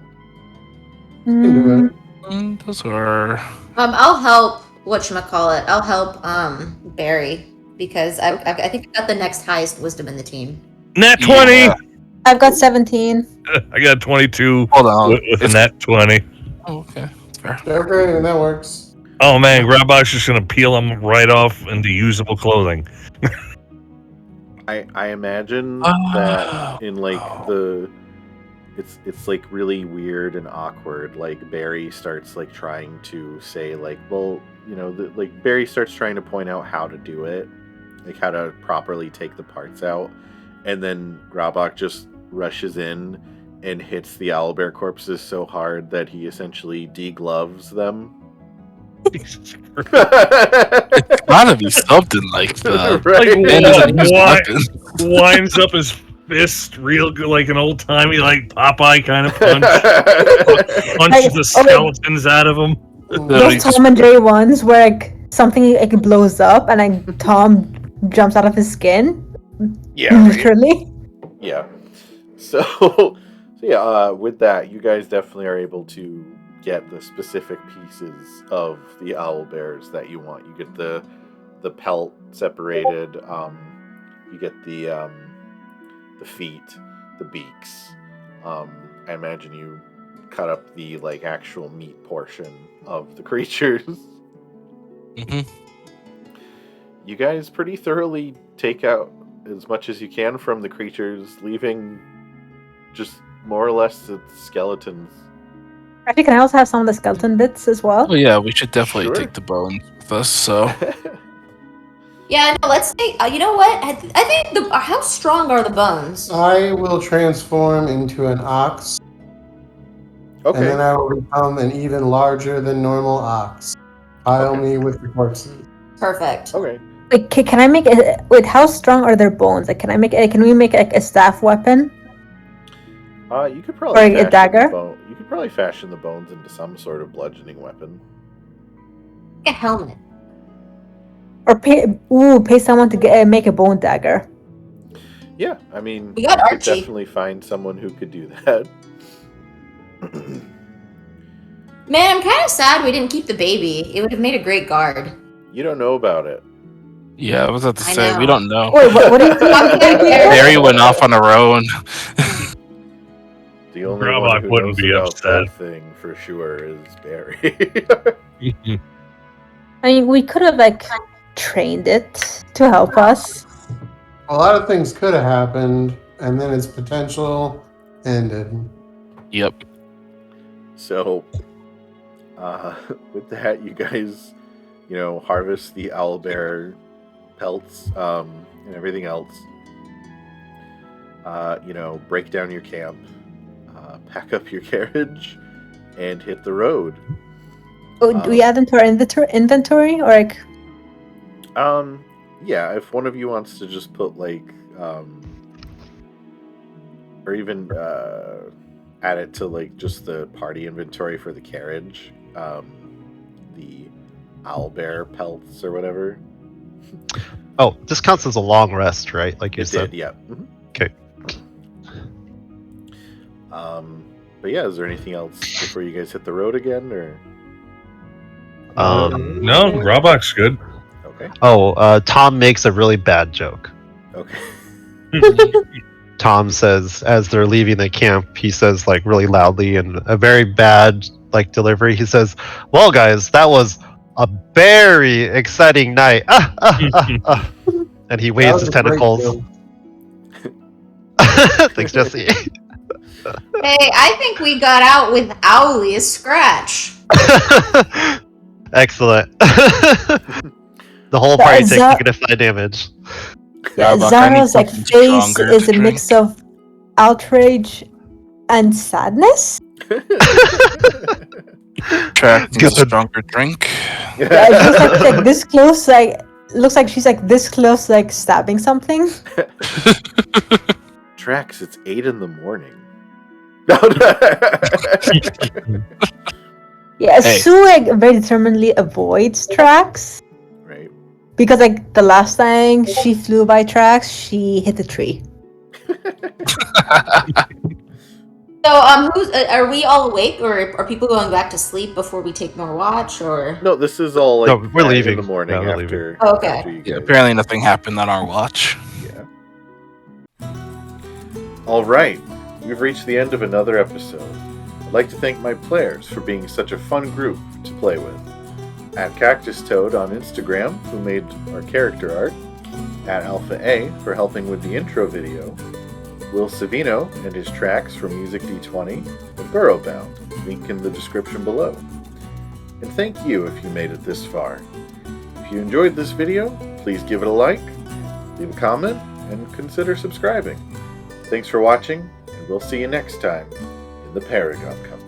[SPEAKER 6] Those are.
[SPEAKER 4] I'll help. Whatchamacallit? I'll help. Barry, because I think I got the next highest wisdom in the team.
[SPEAKER 8] Nat 20.
[SPEAKER 6] Yeah.
[SPEAKER 7] I've got 17.
[SPEAKER 8] I got 22.
[SPEAKER 6] Hold on.
[SPEAKER 8] With a nat 20.
[SPEAKER 6] Oh, okay. Fair.
[SPEAKER 3] Okay, and that works.
[SPEAKER 8] Oh man, Grabbock's just gonna peel them right off into usable clothing.
[SPEAKER 2] I imagine that in like it's like really weird and awkward. Like Barry starts like trying to say like, well, you know, like Barry starts trying to point out how to do it, like how to properly take the parts out, and then Grabbock just rushes in and hits the owlbear corpses so hard that he essentially degloves them.
[SPEAKER 6] It's gotta be something like that.
[SPEAKER 2] Right?
[SPEAKER 6] Man doesn't use weapons.
[SPEAKER 8] Winds up his fist real good, like an old timey, like Popeye kind of punch. Punches the skeletons out of him.
[SPEAKER 7] Those Tom and Jerry ones where like something like blows up and like Tom jumps out of his skin.
[SPEAKER 2] Yeah.
[SPEAKER 7] Literally.
[SPEAKER 2] Yeah. So yeah, with that, you guys definitely are able to get the specific pieces of the owlbears that you want. You get the pelt separated. You get the feet, the beaks. I imagine you cut up the like actual meat portion of the creatures.
[SPEAKER 6] Mm-hmm.
[SPEAKER 2] You guys pretty thoroughly take out as much as you can from the creatures, leaving just more or less the skeletons.
[SPEAKER 7] Actually, can I also have some of the skeleton bits as well?
[SPEAKER 6] Oh yeah, we should definitely
[SPEAKER 2] Sure.
[SPEAKER 6] take the bones with us. So
[SPEAKER 4] Yeah, no, let's say. You know what? I think how strong are the bones?
[SPEAKER 3] I will transform into an ox, and then
[SPEAKER 2] Okay.
[SPEAKER 3] I will become an even larger than normal ox. Pile me with the corpses.
[SPEAKER 4] Perfect.
[SPEAKER 2] Okay.
[SPEAKER 7] Like, can I make it? Wait, how strong are their bones? Like, can we make like a staff weapon?
[SPEAKER 2] You could probably
[SPEAKER 7] Or a
[SPEAKER 2] fashion
[SPEAKER 7] dagger?
[SPEAKER 2] You could probably fashion the bones into some sort of bludgeoning weapon.
[SPEAKER 4] A helmet.
[SPEAKER 7] Or pay someone to make a bone dagger.
[SPEAKER 2] Yeah, I mean,
[SPEAKER 4] We got
[SPEAKER 2] you could
[SPEAKER 4] Archie.
[SPEAKER 2] definitely find someone who could do that.
[SPEAKER 4] Man, I'm kind of sad we didn't keep the baby. It would have made a great guard.
[SPEAKER 2] You don't know about it.
[SPEAKER 6] yeah, I was about to
[SPEAKER 4] I
[SPEAKER 6] say
[SPEAKER 4] know.
[SPEAKER 6] we don't know.
[SPEAKER 7] Wait, what do you think?
[SPEAKER 6] Barry went off on her own.
[SPEAKER 2] The only
[SPEAKER 8] Grabbock
[SPEAKER 2] one who
[SPEAKER 8] wouldn't
[SPEAKER 2] knows
[SPEAKER 8] be
[SPEAKER 2] about
[SPEAKER 8] upset.
[SPEAKER 2] that thing for sure is Barry.
[SPEAKER 7] I mean, we could have like trained it to help us.
[SPEAKER 3] A lot of things could have happened, and then its potential ended.
[SPEAKER 6] Yep.
[SPEAKER 2] So, with that, you guys, harvest the owlbear pelts and everything else. Break down your camp, pack up your carriage, and hit the road.
[SPEAKER 7] Oh, do we add them to our inventory or like?
[SPEAKER 2] Yeah, if one of you wants to just put like, or even add it to like just the party inventory for the carriage, the owlbear pelts or whatever.
[SPEAKER 5] Oh, this counts as a long rest, right? Like you
[SPEAKER 2] It
[SPEAKER 5] said.
[SPEAKER 2] did, yeah. Mhm.
[SPEAKER 5] Okay.
[SPEAKER 2] But yeah, is there anything else before you guys hit the road again, or?
[SPEAKER 8] No, Grabbock's good.
[SPEAKER 2] Okay.
[SPEAKER 5] Tom makes a really bad joke.
[SPEAKER 2] Okay.
[SPEAKER 5] Tom says, as they're leaving the camp, he says, like, really loudly and a very bad, like, delivery. He says, "Well, guys, that was a very exciting night." And he
[SPEAKER 3] That
[SPEAKER 5] waves
[SPEAKER 3] was
[SPEAKER 5] his
[SPEAKER 3] a great
[SPEAKER 5] tentacles.
[SPEAKER 3] joke.
[SPEAKER 5] Thanks, Jesse.
[SPEAKER 4] Hey, I think we got out without a scratch.
[SPEAKER 5] Excellent. The whole party takes significant damage.
[SPEAKER 6] Yeah, Buck, I need
[SPEAKER 7] Zara's like
[SPEAKER 6] something
[SPEAKER 7] face
[SPEAKER 6] stronger
[SPEAKER 7] is
[SPEAKER 6] to
[SPEAKER 7] a mix of outrage and sadness.
[SPEAKER 6] Track needs a
[SPEAKER 5] Good.
[SPEAKER 6] stronger drink.
[SPEAKER 7] Yeah, it looks like she's like this close. Like looks like she's like this close, like stabbing something.
[SPEAKER 2] Trax, it's 8 in the morning.
[SPEAKER 7] Yeah,
[SPEAKER 6] Hey.
[SPEAKER 7] Sue like very determinedly avoids Trax
[SPEAKER 2] Right.
[SPEAKER 7] because like the last time she flew by Trax, she hit a tree.
[SPEAKER 4] So, are we all awake, or are people going back to sleep before we take more watch, or?
[SPEAKER 2] No, this is all like
[SPEAKER 5] No, we're
[SPEAKER 2] 9
[SPEAKER 5] leaving.
[SPEAKER 2] in the morning
[SPEAKER 5] Yeah, we're
[SPEAKER 2] after,
[SPEAKER 4] Oh, okay.
[SPEAKER 2] after you
[SPEAKER 6] Yeah,
[SPEAKER 2] guys.
[SPEAKER 6] apparently nothing happened on our watch.
[SPEAKER 2] Yeah. All right, we've reached the end of another episode. I'd like to thank my players for being such a fun group to play with. At Cactus Toad on Instagram, who made our character art. At Alpha A for helping with the intro video. Will Savino and his tracks from Music D20, and Burrowbound, link in the description below. And thank you if you made it this far. If you enjoyed this video, please give it a like, leave a comment, and consider subscribing. Thanks for watching, and we'll see you next time in the Paragon Company.